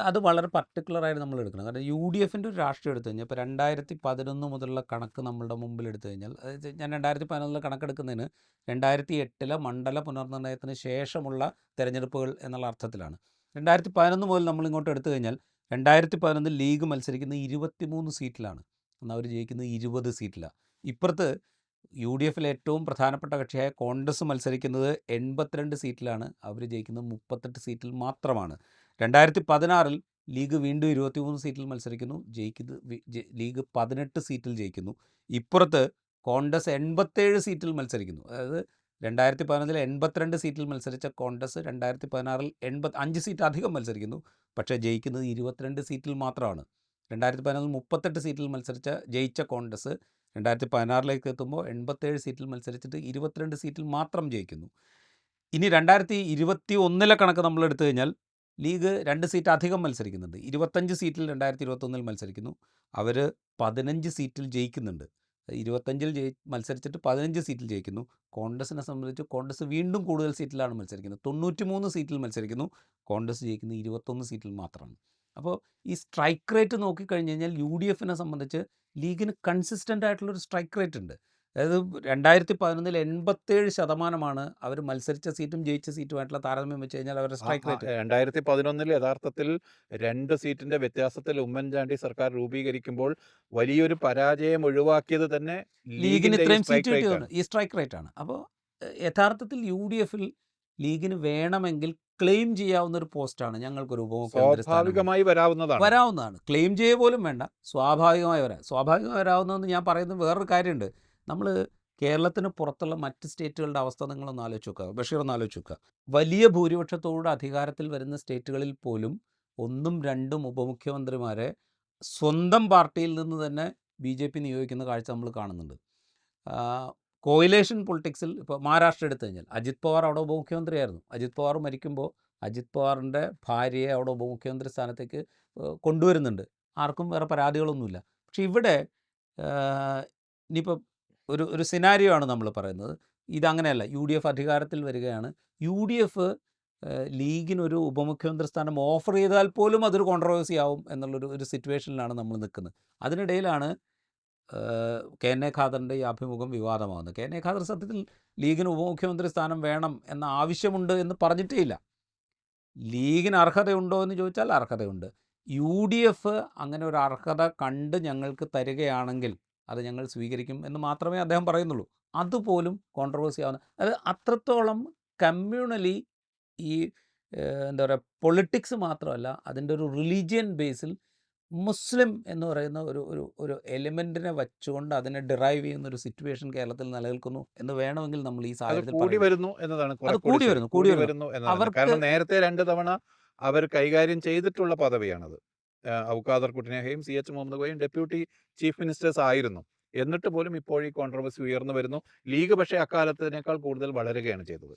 അത് വളരെ പർട്ടിക്കുലറായിട്ട് നമ്മൾ എടുക്കണം. കാരണം UDF ഒരു രാഷ്ട്രീയം എടുത്തു കഴിഞ്ഞാൽ ഇപ്പോൾ 2011 മുതലുള്ള കണക്ക് നമ്മളുടെ മുമ്പിൽ എടുത്തു കഴിഞ്ഞാൽ, അതായത് ഞാൻ 2011 കണക്കെടുക്കുന്നതിന് 2008 മണ്ഡല പുനർനിർണ്ണയത്തിന് ശേഷമുള്ള തെരഞ്ഞെടുപ്പുകൾ എന്നുള്ള അർത്ഥത്തിലാണ്. 2011 മുതൽ നമ്മളിങ്ങോട്ട് എടുത്തു കഴിഞ്ഞാൽ 2011 ലീഗ് മത്സരിക്കുന്നത് 23 സീറ്റിലാണ്. എന്നാൽ അവർ ജയിക്കുന്നത് 20 സീറ്റിലാണ്. ഇപ്പുറത്ത് UDFിലെ ഏറ്റവും പ്രധാനപ്പെട്ട കക്ഷിയായ കോൺഗ്രസ് മത്സരിക്കുന്നത് 82 സീറ്റിലാണ്. അവർ ജയിക്കുന്നത് 38 സീറ്റിൽ മാത്രമാണ്. 2016 ലീഗ് വീണ്ടും 23 സീറ്റിൽ മത്സരിക്കുന്നു, ലീഗ് 18 സീറ്റിൽ ജയിക്കുന്നു. ഇപ്പുറത്ത് കോൺഗ്രസ് 87 സീറ്റിൽ മത്സരിക്കുന്നു. അതായത് 2011 82 സീറ്റിൽ മത്സരിച്ച കോൺഗ്രസ് 2016 5 സീറ്റ് അധികം മത്സരിക്കുന്നു, പക്ഷേ ജയിക്കുന്നത് 22 സീറ്റിൽ മാത്രമാണ്. 2011 38 സീറ്റിൽ ജയിച്ച കോൺഗ്രസ് 2016 എത്തുമ്പോൾ 87 സീറ്റിൽ മത്സരിച്ചിട്ട് 22 സീറ്റിൽ മാത്രം ജയിക്കുന്നു. ഇനി 2021 കണക്ക് നമ്മൾ എടുത്തു കഴിഞ്ഞാൽ ലീഗ് 2 സീറ്റ് അധികം മത്സരിക്കുന്നുണ്ട്. 25 സീറ്റിൽ 2021 മത്സരിക്കുന്നു. അവർ 15 സീറ്റിൽ ജയിക്കുന്നുണ്ട്. 25 മത്സരിച്ചിട്ട് 15 സീറ്റിൽ ജയിക്കുന്നു. കോൺഗ്രസിനെ സംബന്ധിച്ച് കോൺഗ്രസ് വീണ്ടും കൂടുതൽ സീറ്റിലാണ് മത്സരിക്കുന്നത്. 93 സീറ്റിൽ മത്സരിക്കുന്നു. കോൺഗ്രസ് ജയിക്കുന്നത് 21 സീറ്റിൽ മാത്രമാണ്. അപ്പോൾ ഈ സ്ട്രൈക്ക് റേറ്റ് നോക്കിക്കഴിഞ്ഞ് കഴിഞ്ഞാൽ UDFിനെ സംബന്ധിച്ച് ലീഗിന് കൺസിസ്റ്റൻ്റ് ആയിട്ടുള്ളൊരു സ്ട്രൈക്ക് റേറ്റ് ഉണ്ട്. അതായത് 2011 87% അവർ മത്സരിച്ച സീറ്റും ജയിച്ച സീറ്റുമായിട്ടുള്ള താരതമ്യം വെച്ച് കഴിഞ്ഞാൽ അവരുടെ സ്ട്രൈക്ക് റേറ്റ്. 2011 യഥാർത്ഥത്തിൽ 2 സീറ്റിന്റെ വ്യത്യാസത്തിൽ ഉമ്മൻചാണ്ടി സർക്കാർ രൂപീകരിക്കുമ്പോൾ വലിയൊരു പരാജയം ഒഴിവാക്കിയത് തന്നെ ലീഗിന് ഇത്രയും സീറ്റ് സ്ട്രൈക്ക് കിട്ടിയതാണ് ഈ സ്ട്രൈക്ക് റേറ്റ് ആണ്. അപ്പോൾ യഥാർത്ഥത്തിൽ UDFിൽ ലീഗിന് വേണമെങ്കിൽ ക്ലെയിം ചെയ്യാവുന്ന ഒരു പോസ്റ്റാണ് ഞങ്ങൾക്കൊരു ഉപമുഖ്യമന്ത്രി സ്വാഭാവികമായി വരാവുന്നതാണ്. ക്ലെയിം ചെയ്യുക പോലും വേണ്ട, സ്വാഭാവികമായി വരാവുന്നതെന്ന് ഞാൻ പറയുന്നത് വേറൊരു കാര്യമുണ്ട്. നമ്മൾ കേരളത്തിന് പുറത്തുള്ള മറ്റ് സ്റ്റേറ്റുകളുടെ അവസ്ഥ നിങ്ങളൊന്ന് ആലോചിച്ച് നോക്കുക, ബഷീർ ഒന്ന് ആലോചിച്ച് നോക്കുക. വലിയ ഭൂരിപക്ഷത്തോട് അധികാരത്തിൽ വരുന്ന സ്റ്റേറ്റുകളിൽ പോലും 1ഉം 2ഉം ഉപമുഖ്യമന്ത്രിമാരെ സ്വന്തം പാർട്ടിയിൽ നിന്ന് തന്നെ BJP നിയോഗിക്കുന്ന കാഴ്ച നമ്മൾ കാണുന്നുണ്ട്. കോയിലേഷൻ പൊളിറ്റിക്സിൽ ഇപ്പോൾ മഹാരാഷ്ട്ര എടുത്തു കഴിഞ്ഞാൽ അജിത് പവാർ അവിടെ ഉപമുഖ്യമന്ത്രിയായിരുന്നു. അജിത് പവാർ മരിക്കുമ്പോൾ അജിത് പവാറിൻ്റെ ഭാര്യയെ അവിടെ ഉപമുഖ്യമന്ത്രി സ്ഥാനത്തേക്ക് കൊണ്ടുവരുന്നുണ്ട്. ആർക്കും വേറെ പരാതികളൊന്നുമില്ല. പക്ഷേ ഇവിടെ ഇനിയിപ്പോൾ ഒരു സിനാരിയോ ആണ് നമ്മൾ പറയുന്നത്. ഇതങ്ങനെയല്ല. UDF അധികാരത്തിൽ വരികയാണ്. UDF ലീഗിനൊരു ഉപമുഖ്യമന്ത്രി സ്ഥാനം ഓഫർ ചെയ്താൽ പോലും അതൊരു കോൺട്രവേഴ്സി ആവും എന്നുള്ളൊരു സിറ്റുവേഷനിലാണ് നമ്മൾ നിൽക്കുന്നത്. അതിനിടയിലാണ് KN ഖാദറിൻ്റെ ഈ അഭിമുഖം വിവാദമാകുന്നത്. KN ഖാദർ സത്യത്തിൽ ലീഗിന് ഉപമുഖ്യമന്ത്രി സ്ഥാനം വേണം എന്ന ആവശ്യമുണ്ട് എന്ന് പറഞ്ഞിട്ടേ ഇല്ല. ലീഗിന് അർഹതയുണ്ടോ എന്ന് ചോദിച്ചാൽ അർഹതയുണ്ട്. UDF അങ്ങനെ ഒരു അർഹത കണ്ട് ഞങ്ങൾക്ക് തരികയാണെങ്കിൽ അത് ഞങ്ങൾ സ്വീകരിക്കും എന്ന് മാത്രമേ അദ്ദേഹം പറയുന്നുള്ളൂ. അതുപോലും കോൺട്രവേഴ്സി ആവുന്ന, അതായത് അത്രത്തോളം കമ്മ്യൂണലി ഈ എന്താ പറയുക, പൊളിറ്റിക്സ് മാത്രമല്ല അതിൻ്റെ ഒരു റിലീജിയൻ ബേസിൽ മുസ്ലിം എന്ന് പറയുന്ന ഒരു എലിമെൻറ്റിനെ വച്ചുകൊണ്ട് അതിനെ ഡിറൈവ് ചെയ്യുന്ന ഒരു സിറ്റുവേഷൻ കേരളത്തിൽ നിലനിൽക്കുന്നു എന്ന് വേണമെങ്കിൽ നമ്മൾ ഈ സാഹചര്യത്തിൽ കൂടി വരുന്നു എന്നതാണ്. അത് കൂടി വരുന്നു. കാരണം നേരത്തെ 2 തവണ അവർ കൈകാര്യം ചെയ്തിട്ടുള്ള പദവിയാണത്. ഖാദർ കുട്ടിനെയും CH മുഹമ്മദ് കോയും ഡെപ്യൂട്ടി ചീഫ് മിനിസ്റ്റേഴ്സ് ആയിരുന്നു. എന്നിട്ട് പോലും ഇപ്പോൾ ഈ കോൺട്രവേഴ്സി ഉയർന്നു വരുന്നു. ലീഗ് പക്ഷേ അക്കാലത്തിനേക്കാൾ കൂടുതൽ വളരുകയാണ് ചെയ്തത്.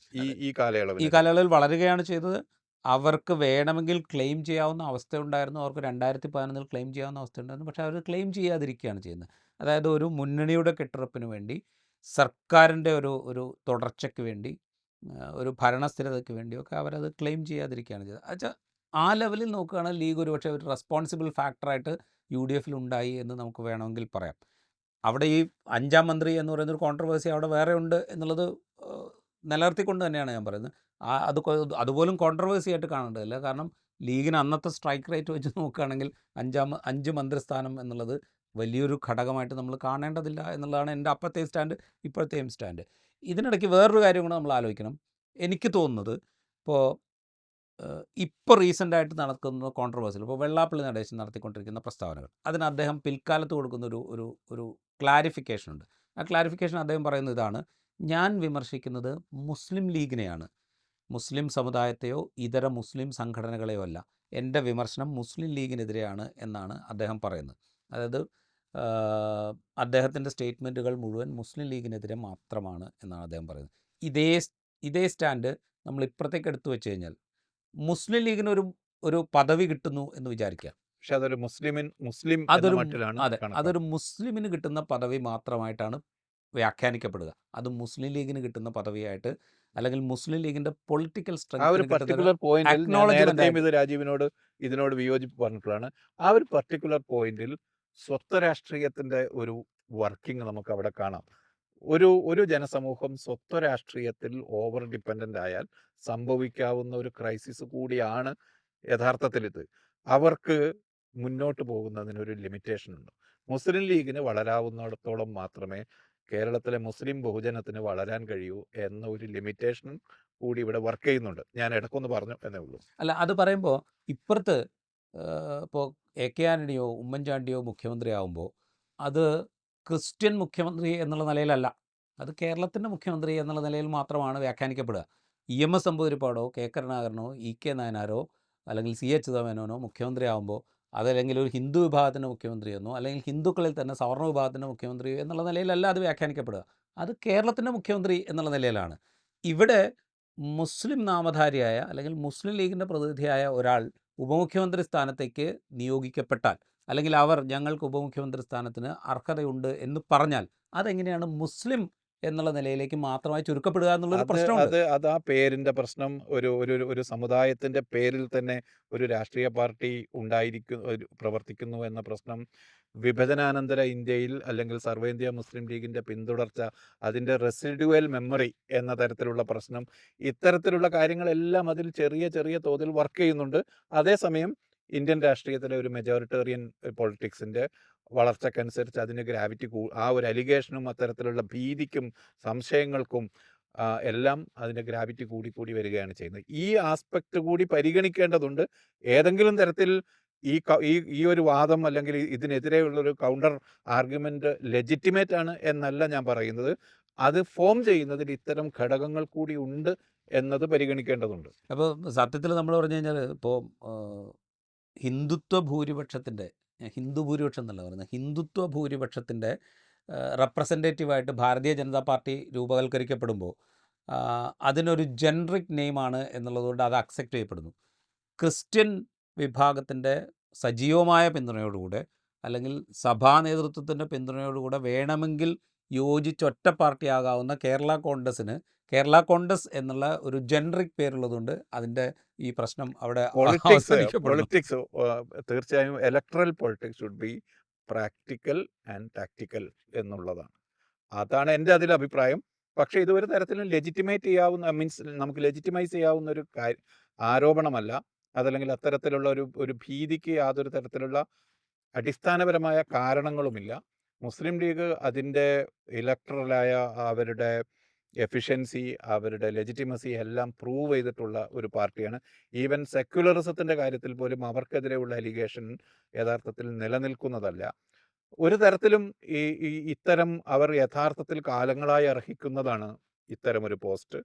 ഈ കാലയളവിൽ വളരുകയാണ് ചെയ്തത്. അവർക്ക് വേണമെങ്കിൽ ക്ലെയിം ചെയ്യാവുന്ന അവസ്ഥയുണ്ടായിരുന്നു. അവർക്ക് 2011 ക്ലെയിം ചെയ്യാവുന്ന അവസ്ഥയുണ്ടായിരുന്നു. പക്ഷേ അവർ ക്ലെയിം ചെയ്യാതിരിക്കുകയാണ് ചെയ്യുന്നത്. അതായത് ഒരു മുന്നണിയുടെ കെട്ടുറപ്പിന് വേണ്ടി, സർക്കാരിൻ്റെ ഒരു ഒരു തുടർച്ചയ്ക്ക് വേണ്ടി, ഒരു ഭരണസ്ഥിരതയ്ക്ക് വേണ്ടിയൊക്കെ അവരത് ക്ലെയിം ചെയ്യാതിരിക്കുകയാണ് ചെയ്തത്. എന്നുവെച്ചാൽ ആ ലെവലിൽ നോക്കുകയാണെങ്കിൽ ലീഗ് ഒരുപക്ഷെ ഒരു റെസ്പോൺസിബിൾ ഫാക്ടറായിട്ട് UDFൽ ഉണ്ടായി എന്ന് നമുക്ക് വേണമെങ്കിൽ പറയാം. അവിടെ ഈ 5ാം മന്ത്രി എന്ന് പറയുന്നൊരു കോൺട്രവേഴ്സി അവിടെ വേറെ ഉണ്ട് എന്നുള്ളത് നിലനിർത്തിക്കൊണ്ട് തന്നെയാണ് ഞാൻ പറയുന്നത്. അത് അതുപോലും കോൺട്രവേഴ്സി ആയിട്ട് കാണേണ്ടതില്ല. കാരണം ലീഗിന് അന്നത്തെ സ്ട്രൈക്ക് റേറ്റ് വെച്ച് നോക്കുകയാണെങ്കിൽ 5 മന്ത്രിസ്ഥാനം എന്നുള്ളത് വലിയൊരു ഘടകമായിട്ട് നമ്മൾ കാണേണ്ടതില്ല എന്നുള്ളതാണ് എൻ്റെ അപ്പത്തെയും സ്റ്റാൻഡ്, ഇപ്പോഴത്തെയും സ്റ്റാൻഡ്. ഇതിനിടയ്ക്ക് വേറൊരു കാര്യം കൂടെ നമ്മൾ ആലോചിക്കണം. എനിക്ക് തോന്നുന്നത് ഇപ്പോൾ റീസെൻ്റായിട്ട് നടക്കുന്ന കോൺട്രവേഴ്സിയിൽ ഇപ്പോൾ വെള്ളാപ്പള്ളി നടേശൻ നടത്തിക്കൊണ്ടിരിക്കുന്ന പ്രസ്താവനകൾ, അതിന് അദ്ദേഹം പിൽക്കാലത്ത് കൊടുക്കുന്ന ഒരു ക്ലാരിഫിക്കേഷൻ ഉണ്ട്. ആ ക്ലാരിഫിക്കേഷൻ അദ്ദേഹം പറയുന്നത് ഇതാണ്: ഞാൻ വിമർശിക്കുന്നത് മുസ്ലിം ലീഗിനെയാണ്, മുസ്ലിം സമുദായത്തെയോ ഇതര മുസ്ലിം സംഘടനകളെയോ അല്ല. എൻ്റെ വിമർശനം മുസ്ലിം ലീഗിനെതിരെയാണ് എന്നാണ് അദ്ദേഹം പറയുന്നത്. അതായത് അദ്ദേഹത്തിൻ്റെ സ്റ്റേറ്റ്മെൻറ്റുകൾ മുഴുവൻ മുസ്ലിം ലീഗിനെതിരെ മാത്രമാണ് എന്നാണ് അദ്ദേഹം പറയുന്നത്. ഇതേ സ്റ്റാൻഡ് നമ്മൾ ഇപ്പുറത്തേക്ക് എടുത്തു വെച്ച് കഴിഞ്ഞാൽ മുസ്ലിം ലീഗിന് ഒരു പദവി കിട്ടുന്നു എന്ന് വിചാരിക്കുക. പക്ഷെ അതൊരു മുസ്ലിം എന്ന അതൊരു മട്ടിലാണ് അതെ, കണക്കാക്കുന്നത്. അതൊരു മുസ്ലിമിന് കിട്ടുന്ന പദവി മാത്രമായിട്ടാണ് വ്യാഖ്യാനിക്കപ്പെടുക. അത് മുസ്ലിം ലീഗിന് കിട്ടുന്ന പദവിയായിട്ട്, അല്ലെങ്കിൽ മുസ്ലിം ലീഗിൻ്റെ പൊളിറ്റിക്കൽ ആ ഒരു സ്ട്രെങ്ത്തിന് കിട്ടുന്ന പർട്ടിക്കുലർ പോയിന്റിൽ ഞാൻ അക്നോളജ്മെൻ്റ് നേരത്തെയും ആയിട്ട്. ഇത് ഇതിനോട് വിയോജിപ്പ് പറഞ്ഞിട്ടുള്ളതാണ്. ആ ഒരു പർട്ടിക്കുലർ പോയിന്റിൽ സ്വത്വ രാഷ്ട്രീയത്തിന്റെ ഒരു വർക്കിംഗ് നമുക്ക് അവിടെ കാണാം. ഒരു ജനസമൂഹം സ്വത്വ രാഷ്ട്രീയത്തിൽ ഓവർ ഡിപ്പെൻഡൻ്റ് ആയാൽ സംഭവിക്കാവുന്ന ഒരു ക്രൈസിസ് കൂടിയാണ് യഥാർത്ഥത്തിൽ ഇത്. അവർക്ക് മുന്നോട്ട് പോകുന്നതിനൊരു ലിമിറ്റേഷൻ ഉണ്ട്. മുസ്ലിം ലീഗിന് വളരാവുന്നിടത്തോളം മാത്രമേ കേരളത്തിലെ മുസ്ലിം ബഹുജനത്തിന് വളരാൻ കഴിയൂ എന്ന ഒരു ലിമിറ്റേഷൻ കൂടി ഇവിടെ വർക്ക് ചെയ്യുന്നുണ്ട്. ഞാൻ ഇടയ്ക്കൊന്ന് പറഞ്ഞു എന്നേ ഉള്ളൂ. അല്ല, അത് പറയുമ്പോൾ ഇപ്പുറത്ത് ഇപ്പോൾ AK ആൻ്റണിയോ ഉമ്മൻചാണ്ടിയോ മുഖ്യമന്ത്രിയാവുമ്പോൾ അത് ക്രിസ്ത്യൻ മുഖ്യമന്ത്രി എന്നുള്ള നിലയിലല്ല, അത് കേരളത്തിൻ്റെ മുഖ്യമന്ത്രി എന്നുള്ള നിലയിൽ മാത്രമാണ് വ്യാഖ്യാനിക്കപ്പെടുക. EMS നമ്പൂതിരിപ്പാടോ കെ കരുണാകരനോ EK നായനാരോ അല്ലെങ്കിൽ CH മേനോനോ മുഖ്യമന്ത്രിയാവുമ്പോൾ അതല്ലെങ്കിൽ ഒരു ഹിന്ദു വിഭാഗത്തിൻ്റെ മുഖ്യമന്ത്രിയെന്നോ അല്ലെങ്കിൽ ഹിന്ദുക്കളിൽ തന്നെ സവർണ്ണ വിഭാഗത്തിൻ്റെ മുഖ്യമന്ത്രിയോ എന്നുള്ള നിലയിലല്ല അത് വ്യാഖ്യാനിക്കപ്പെടുക. അത് കേരളത്തിൻ്റെ മുഖ്യമന്ത്രി എന്നുള്ള നിലയിലാണ്. ഇവിടെ മുസ്ലിം നാമധാരിയായ അല്ലെങ്കിൽ മുസ്ലിം ലീഗിൻ്റെ പ്രതിനിധിയായ ഒരാൾ ഉപമുഖ്യമന്ത്രി സ്ഥാനത്തേക്ക് നിയോഗിക്കപ്പെട്ടാൽ, അല്ലെങ്കിൽ അവർ ഞങ്ങൾക്ക് ഉപമുഖ്യമന്ത്രി സ്ഥാനത്തിന് അർഹതയുണ്ട് എന്ന് പറഞ്ഞാൽ, അതെങ്ങനെയാണ് മുസ്ലിം എന്നുള്ള നിലയിലേക്ക് മാത്രമായി ചുരുക്കപ്പെടുക എന്നുള്ളൊരു പ്രശ്നമുണ്ട്. അത് ആ പേരിന്റെ പ്രശ്നം, ഒരു സമുദായത്തിന്റെ പേരിൽ തന്നെ ഒരു രാഷ്ട്രീയ പാർട്ടി പ്രവർത്തിക്കുന്നു എന്ന പ്രശ്നം, വിഭജനാനന്തര ഇന്ത്യയിൽ അല്ലെങ്കിൽ സർവേന്ത്യ മുസ്ലിം ലീഗിന്റെ പിന്തുടർച്ച, അതിൻ്റെ റെസിഡ്യുവൽ മെമ്മറി എന്ന തരത്തിലുള്ള പ്രശ്നം, ഇത്തരത്തിലുള്ള കാര്യങ്ങളെല്ലാം അതിൽ ചെറിയ ചെറിയ തോതിൽ വർക്ക് ചെയ്യുന്നുണ്ട്. അതേസമയം ഇന്ത്യൻ രാഷ്ട്രീയത്തിലെ ഒരു മെജോറിറ്റേറിയൻ പൊളിറ്റിക്സിൻ്റെ വളർച്ചക്കനുസരിച്ച് അതിന് ഗ്രാവിറ്റി ആ ഒരു അലിഗേഷനും അത്തരത്തിലുള്ള ഭീതിക്കും സംശയങ്ങൾക്കും എല്ലാം അതിൻ്റെ ഗ്രാവിറ്റി കൂടി വരികയാണ് ചെയ്യുന്നത്. ഈ ആസ്പെക്റ്റ് കൂടി പരിഗണിക്കേണ്ടതുണ്ട്. ഏതെങ്കിലും തരത്തിൽ ഈ ഒരു വാദം അല്ലെങ്കിൽ ഇതിനെതിരെയുള്ളൊരു കൗണ്ടർ ആർഗ്യുമെൻ്റ് ലെജിറ്റിമേറ്റ് ആണ് എന്നല്ല ഞാൻ പറയുന്നത്. അത് ഫോം ചെയ്യുന്നതിൽ ഇത്തരം ഘടകങ്ങൾ കൂടി ഉണ്ട് എന്നത് പരിഗണിക്കേണ്ടതുണ്ട്. അപ്പോൾ സത്യത്തിൽ നമ്മൾ പറഞ്ഞു കഴിഞ്ഞാൽ ഇപ്പോൾ ഹിന്ദു ഭൂരിപക്ഷം എന്നല്ല പറയുന്നത്, ഹിന്ദുത്വ ഭൂരിപക്ഷത്തിൻ്റെ റെപ്രസെൻറ്റേറ്റീവായിട്ട് ഭാരതീയ ജനതാ പാർട്ടി രൂപവൽക്കരിക്കപ്പെടുമ്പോൾ അതിനൊരു ജനറിക് നെയിമാണ് എന്നുള്ളതുകൊണ്ട് അത് അക്സെപ്റ്റ് ചെയ്യപ്പെടുന്നു. ക്രിസ്ത്യൻ വിഭാഗത്തിൻ്റെ സജീവമായ പിന്തുണയോടുകൂടെ അല്ലെങ്കിൽ സഭാ നേതൃത്വത്തിൻ്റെ പിന്തുണയോടുകൂടെ വേണമെങ്കിൽ യോജിച്ചൊറ്റ പാർട്ടിയാകാവുന്ന കേരള കോൺഗ്രസ് എന്നുള്ള ഒരു ജനറിക് പേരുള്ളതുകൊണ്ട് അതിൻ്റെ ഈ പ്രശ്നം അവിടെ അവസാനിക്കപ്പെടുന്നു. പൊളിറ്റിക്സ് തീർച്ചയായും electoral politics should be practical and tactical എന്നുള്ളതാണ്. അതാണ് എൻ്റെ അതിൽ അഭിപ്രായം. പക്ഷേ ഇത് ഒരു തരത്തിലും ലെജിറ്റിമേറ്റ് ചെയ്യാവുന്ന, നമുക്ക് ലെജിറ്റിമൈസ് ചെയ്യാവുന്ന ഒരു ആരോപണമല്ല. അതല്ലെങ്കിൽ അത്തരത്തിലുള്ള ഒരു ഭീതിക്ക് യാതൊരു തരത്തിലുള്ള അടിസ്ഥാനപരമായ കാരണങ്ങളുമില്ല. മുസ്ലിം ലീഗ് അതിൻ്റെ ഇലക്ട്രലായ അവരുടെ എഫിഷ്യൻസി, അവരുടെ ലെജിറ്റിമസി എല്ലാം പ്രൂവ് ചെയ്തിട്ടുള്ള ഒരു പാർട്ടിയാണ്. ഈവൻ സെക്യുലറിസത്തിൻ്റെ കാര്യത്തിൽ പോലും അവർക്കെതിരെയുള്ള അലിഗേഷൻ യഥാർത്ഥത്തിൽ നിലനിൽക്കുന്നതല്ല. ഒരു തരത്തിലും ഇത്തരം അവർ യഥാർത്ഥത്തിൽ കാലങ്ങളായി അർഹിക്കുന്നതാണ് ഇത്തരമൊരു പോസ്റ്റ്.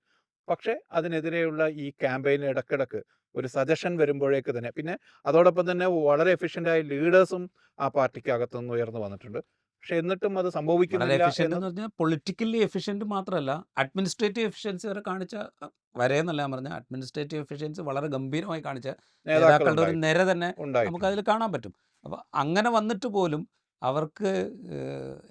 പക്ഷേ അതിനെതിരെയുള്ള ഈ ക്യാമ്പയിൻ ഇടക്കിടക്ക് ഒരു സജഷൻ വരുമ്പോഴേക്ക് തന്നെ, പിന്നെ അതോടൊപ്പം തന്നെ വളരെ എഫിഷ്യൻ്റായ ലീഡേഴ്സും ആ പാർട്ടിക്കകത്തു നിന്ന് ഉയർന്നു വന്നിട്ടുണ്ട്. പക്ഷെ എന്നിട്ടും അത് വളരെ സംഭവിക്കുന്നില്ല എഫിഷ്യൻ്റ് എന്ന് പറഞ്ഞാൽ പൊളിറ്റിക്കലി എഫിഷ്യൻ്റ് മാത്രമല്ല, അഡ്മിനിസ്ട്രേറ്റീവ് എഫിഷ്യൻസി വരെ കാണിച്ച വരെ എന്നല്ല ഞാൻ പറഞ്ഞ അഡ്മിനിസ്ട്രേറ്റീവ് എഫിഷ്യൻസി വളരെ ഗംഭീരമായി കാണിച്ച നേതാക്കൾ നേതാക്കളുടെ ഒരു നിര തന്നെ ഉണ്ടായിട്ടുണ്ട്. നമുക്കതിൽ കാണാൻ പറ്റും. അപ്പോൾ അങ്ങനെ വന്നിട്ട് പോലും അവർക്ക്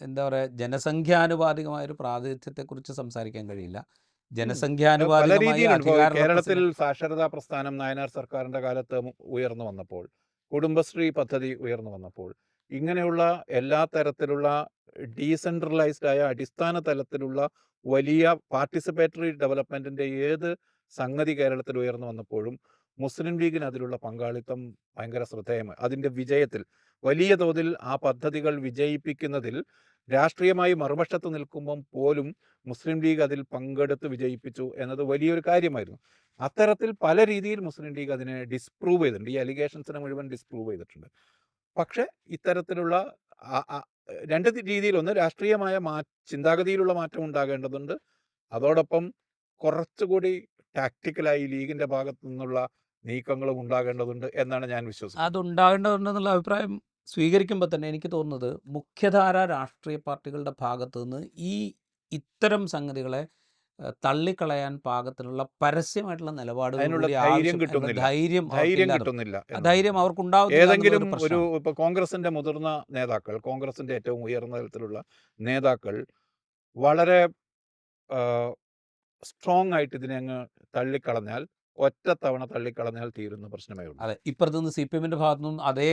എന്താ പറയുക, ജനസംഖ്യാനുപാതികമായൊരു പ്രാതിനിധ്യത്തെക്കുറിച്ച് സംസാരിക്കാൻ കഴിയില്ല. പല ജനസംഖ്യാനുപാതികമായി രീതിയിലുണ്ട്. ഇപ്പോൾ അധികാരമുള്ള കേരളത്തിൽ സാക്ഷരതാ പ്രസ്ഥാനം നായനാർ സർക്കാരിന്റെ കാലത്ത് ഉയർന്നു വന്നപ്പോൾ, കുടുംബശ്രീ പദ്ധതി ഉയർന്നു വന്നപ്പോൾ, ഇങ്ങനെയുള്ള എല്ലാ തരത്തിലുള്ള ഡീസെൻട്രലൈസ്ഡ് ആയ അടിസ്ഥാന തലത്തിലുള്ള വലിയ പാർട്ടിസിപ്പേറ്ററി ഡെവലപ്മെന്റിന്റെ ഏത് സംഗതി കേരളത്തിൽ ഉയർന്നു വന്നപ്പോഴും മുസ്ലിം ലീഗിന് അതിലുള്ള പങ്കാളിത്തം ഭയങ്കര ശ്രദ്ധേയമായി. അതിൻ്റെ വിജയത്തിൽ വലിയ തോതിൽ ആ പദ്ധതികൾ വിജയിപ്പിക്കുന്നതിൽ രാഷ്ട്രീയമായി മറുപക്ഷത്ത് നിൽക്കുമ്പം പോലും മുസ്ലിം ലീഗ് അതിൽ പങ്കെടുത്ത് വിജയിപ്പിച്ചു എന്നത് വലിയൊരു കാര്യമായിരുന്നു. അത്തരത്തിൽ പല രീതിയിൽ മുസ്ലിം ലീഗ് അതിനെ ഡിസ്പ്രൂവ് ചെയ്തിട്ടുണ്ട്. ഈ അലിഗേഷൻസിനെ മുഴുവൻ ഡിസ്പ്രൂവ് ചെയ്തിട്ടുണ്ട്. പക്ഷേ ഇത്തരത്തിലുള്ള രണ്ട് രീതിയിൽ, ഒന്ന് രാഷ്ട്രീയമായ ചിന്താഗതിയിലുള്ള മാറ്റം ഉണ്ടാകേണ്ടതുണ്ട്. അതോടൊപ്പം കുറച്ചുകൂടി ടാക്ടിക്കലായി ലീഗിൻ്റെ ഭാഗത്തു നിന്നുള്ള നീക്കങ്ങളും ഉണ്ടാകേണ്ടതുണ്ട് എന്നാണ് ഞാൻ വിശ്വസിക്കുന്നത്. അതുണ്ടാകേണ്ടതുണ്ടെന്നുള്ള അഭിപ്രായം സ്വീകരിക്കുമ്പോൾ തന്നെ എനിക്ക് തോന്നുന്നത് മുഖ്യധാര രാഷ്ട്രീയ പാർട്ടികളുടെ ഭാഗത്തു നിന്ന് ഇത്തരം സംഗതികളെ തള്ളിക്കളയാൻ പാകത്തിനുള്ള പരസ്യമായിട്ടുള്ള നിലപാടുകൾ അതിനുള്ള കൂടി ധൈര്യം ആവശ്യം, കിട്ടുന്നില്ല. ധൈര്യം ധൈര്യം അവർക്കില്ലാതെ കിട്ടുന്നില്ല ആ എന്നുള്ളത്. ധൈര്യം അവർക്കുണ്ടാവുന്നില്ല ഏതെങ്കിലും എന്നുള്ളൊരു ഒരു പ്രശ്നമാണ്. ഇപ്പോൾ കോൺഗ്രസിന്റെ മുതിർന്ന നേതാക്കൾ, കോൺഗ്രസിന്റെ ഏറ്റവും ഉയർന്ന തലത്തിലുള്ള നേതാക്കൾ വളരെ സ്ട്രോങ് ആയിട്ട് ഇതിനെ അങ്ങ് തള്ളിക്കളഞ്ഞാൽ, ഒറ്റത്തവണ തള്ളിക്കളഞ്ഞാൽ തീരുന്ന പ്രശ്നമേ ഉള്ളൂ. അതെ, ഇപ്പുറത്ത് നിന്ന് സി പി എമ്മിൻ്റെ ഭാഗത്തു നിന്നും അതേ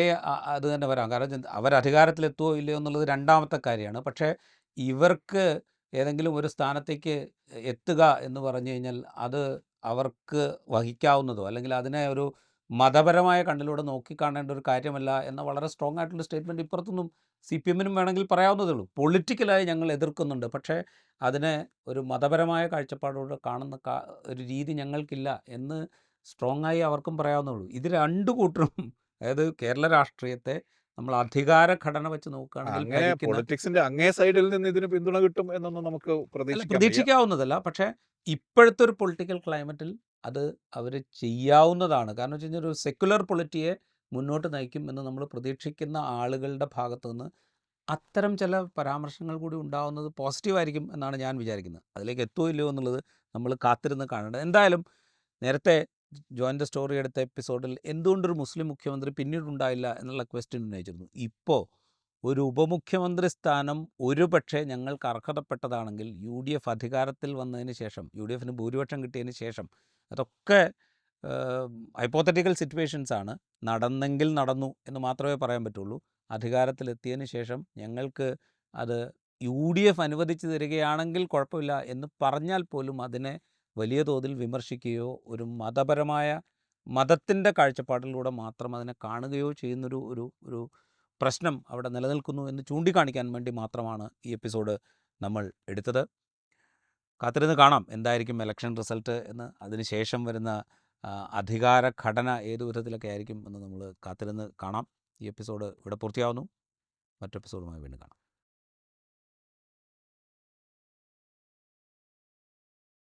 അത് തന്നെ വരാം. കാരണം അവർ അധികാരത്തിലെത്തുമോ ഇല്ലയോ എന്നുള്ളത് രണ്ടാമത്തെ കാര്യമാണ്. പക്ഷേ ഇവർക്ക് ഏതെങ്കിലും ഒരു സ്ഥാനത്തേക്ക് എത്തുക എന്ന് പറഞ്ഞു കഴിഞ്ഞാൽ അത് അവർക്ക് വഹിക്കാവുന്നതോ അല്ലെങ്കിൽ അതിനെ ഒരു മതപരമായ കണ്ണിലൂടെ നോക്കിക്കാണേണ്ട ഒരു കാര്യമല്ല എന്ന വളരെ സ്ട്രോങ് ആയിട്ടുള്ള സ്റ്റേറ്റ്മെൻറ്റ് ഇപ്പുറത്തൊന്നും സി പി എമ്മിനും വേണമെങ്കിൽ പറയാവുന്നതേ ഉള്ളൂ. പൊളിറ്റിക്കലായി ഞങ്ങൾ എതിർക്കുന്നുണ്ട്, പക്ഷേ അതിനെ ഒരു മതപരമായ കാഴ്ചപ്പാടോടെ കാണുന്ന ഒരു രീതി ഞങ്ങൾക്കില്ല എന്ന് സ്ട്രോങ് ആയി അവർക്കും പറയാവുന്നുള്ളൂ. ഇത് രണ്ടു കൂട്ടരും, അതായത് കേരള രാഷ്ട്രീയത്തെ നമ്മൾ അധികാര ഘടന വെച്ച് നോക്കുകയാണെങ്കിൽ അങ്ങനെ പൊളിറ്റിക്സിന്റെ അങ്ങേ സൈഡിൽ നിന്ന് ഇതിന് പിന്തുണ കിട്ടും എന്നൊന്നും നമുക്ക് പ്രതീക്ഷിക്കാവുന്നതല്ല. പക്ഷേ ഇപ്പോഴത്തെ ഒരു പൊളിറ്റിക്കൽ ക്ലൈമറ്റിൽ അത് അവർ ചെയ്യാവുന്നതാണ്. കാരണം വെച്ച് കഴിഞ്ഞാൽ ഒരു സെക്കുലർ പൊളിറ്റിയെ മുന്നോട്ട് നയിക്കും എന്ന് നമ്മൾ പ്രതീക്ഷിക്കുന്ന ആളുകളുടെ ഭാഗത്തു നിന്ന് അത്തരം ചില പരാമർശങ്ങൾ കൂടി ഉണ്ടാവുന്നത് പോസിറ്റീവായിരിക്കും എന്നാണ് ഞാൻ വിചാരിക്കുന്നത്. അതിലേക്ക് എത്തുമോ ഇല്ലയോ എന്നുള്ളത് നമ്മൾ കാത്തിരുന്ന് കാണേണ്ടത്. എന്തായാലും നേരത്തെ ജോയിൻ ദ സ്റ്റോറി എടുത്ത എപ്പിസോഡിൽ എന്തുകൊണ്ടൊരു മുസ്ലിം മുഖ്യമന്ത്രി പിന്നീടുണ്ടായില്ല എന്നുള്ള ക്വസ്റ്റ്യൻ ഉന്നയിച്ചിരുന്നു. ഇപ്പോൾ ഒരു ഉപമുഖ്യമന്ത്രി സ്ഥാനം ഒരുപക്ഷെ ഞങ്ങൾക്ക് അർഹതപ്പെട്ടതാണെങ്കിൽ UDF അധികാരത്തിൽ വന്നതിന് ശേഷം, UDFന് ഭൂരിപക്ഷം കിട്ടിയതിന് ശേഷം, അതൊക്കെ ഹൈപ്പോത്തറ്റിക്കൽ സിറ്റുവേഷൻസ് ആണ്, നടന്നെങ്കിൽ നടന്നു എന്ന് മാത്രമേ പറയാൻ പറ്റുള്ളൂ. അധികാരത്തിലെത്തിയതിന് ശേഷം ഞങ്ങൾക്ക് അത് UDF അനുവദിച്ചു തരികയാണെങ്കിൽ കുഴപ്പമില്ല എന്ന് പറഞ്ഞാൽ പോലും അതിനെ വലിയ തോതിൽ വിമർശിക്കുകയോ ഒരു മതത്തിൻ്റെ കാഴ്ചപ്പാടിലൂടെ മാത്രം അതിനെ കാണുകയോ ചെയ്യുന്നൊരു ഒരു പ്രശ്നം അവിടെ നിലനിൽക്കുന്നു എന്ന് ചൂണ്ടിക്കാണിക്കാൻ വേണ്ടി മാത്രമാണ് ഈ എപ്പിസോഡ് നമ്മൾ എടുത്തത്. കാത്തിരുന്ന് കാണാം എന്തായിരിക്കും ഇലക്ഷൻ റിസൾട്ട് എന്ന്. അതിനുശേഷം വരുന്ന അധികാര ഘടന ഏതു വിധത്തിലൊക്കെ ആയിരിക്കും എന്ന് നമ്മൾ കാത്തിരുന്ന് കാണാം. ഈ എപ്പിസോഡ് ഇവിടെ പൂർത്തിയാവുന്നു. മറ്റു എപ്പിസോഡുമായി വീണ്ടും കാണാം.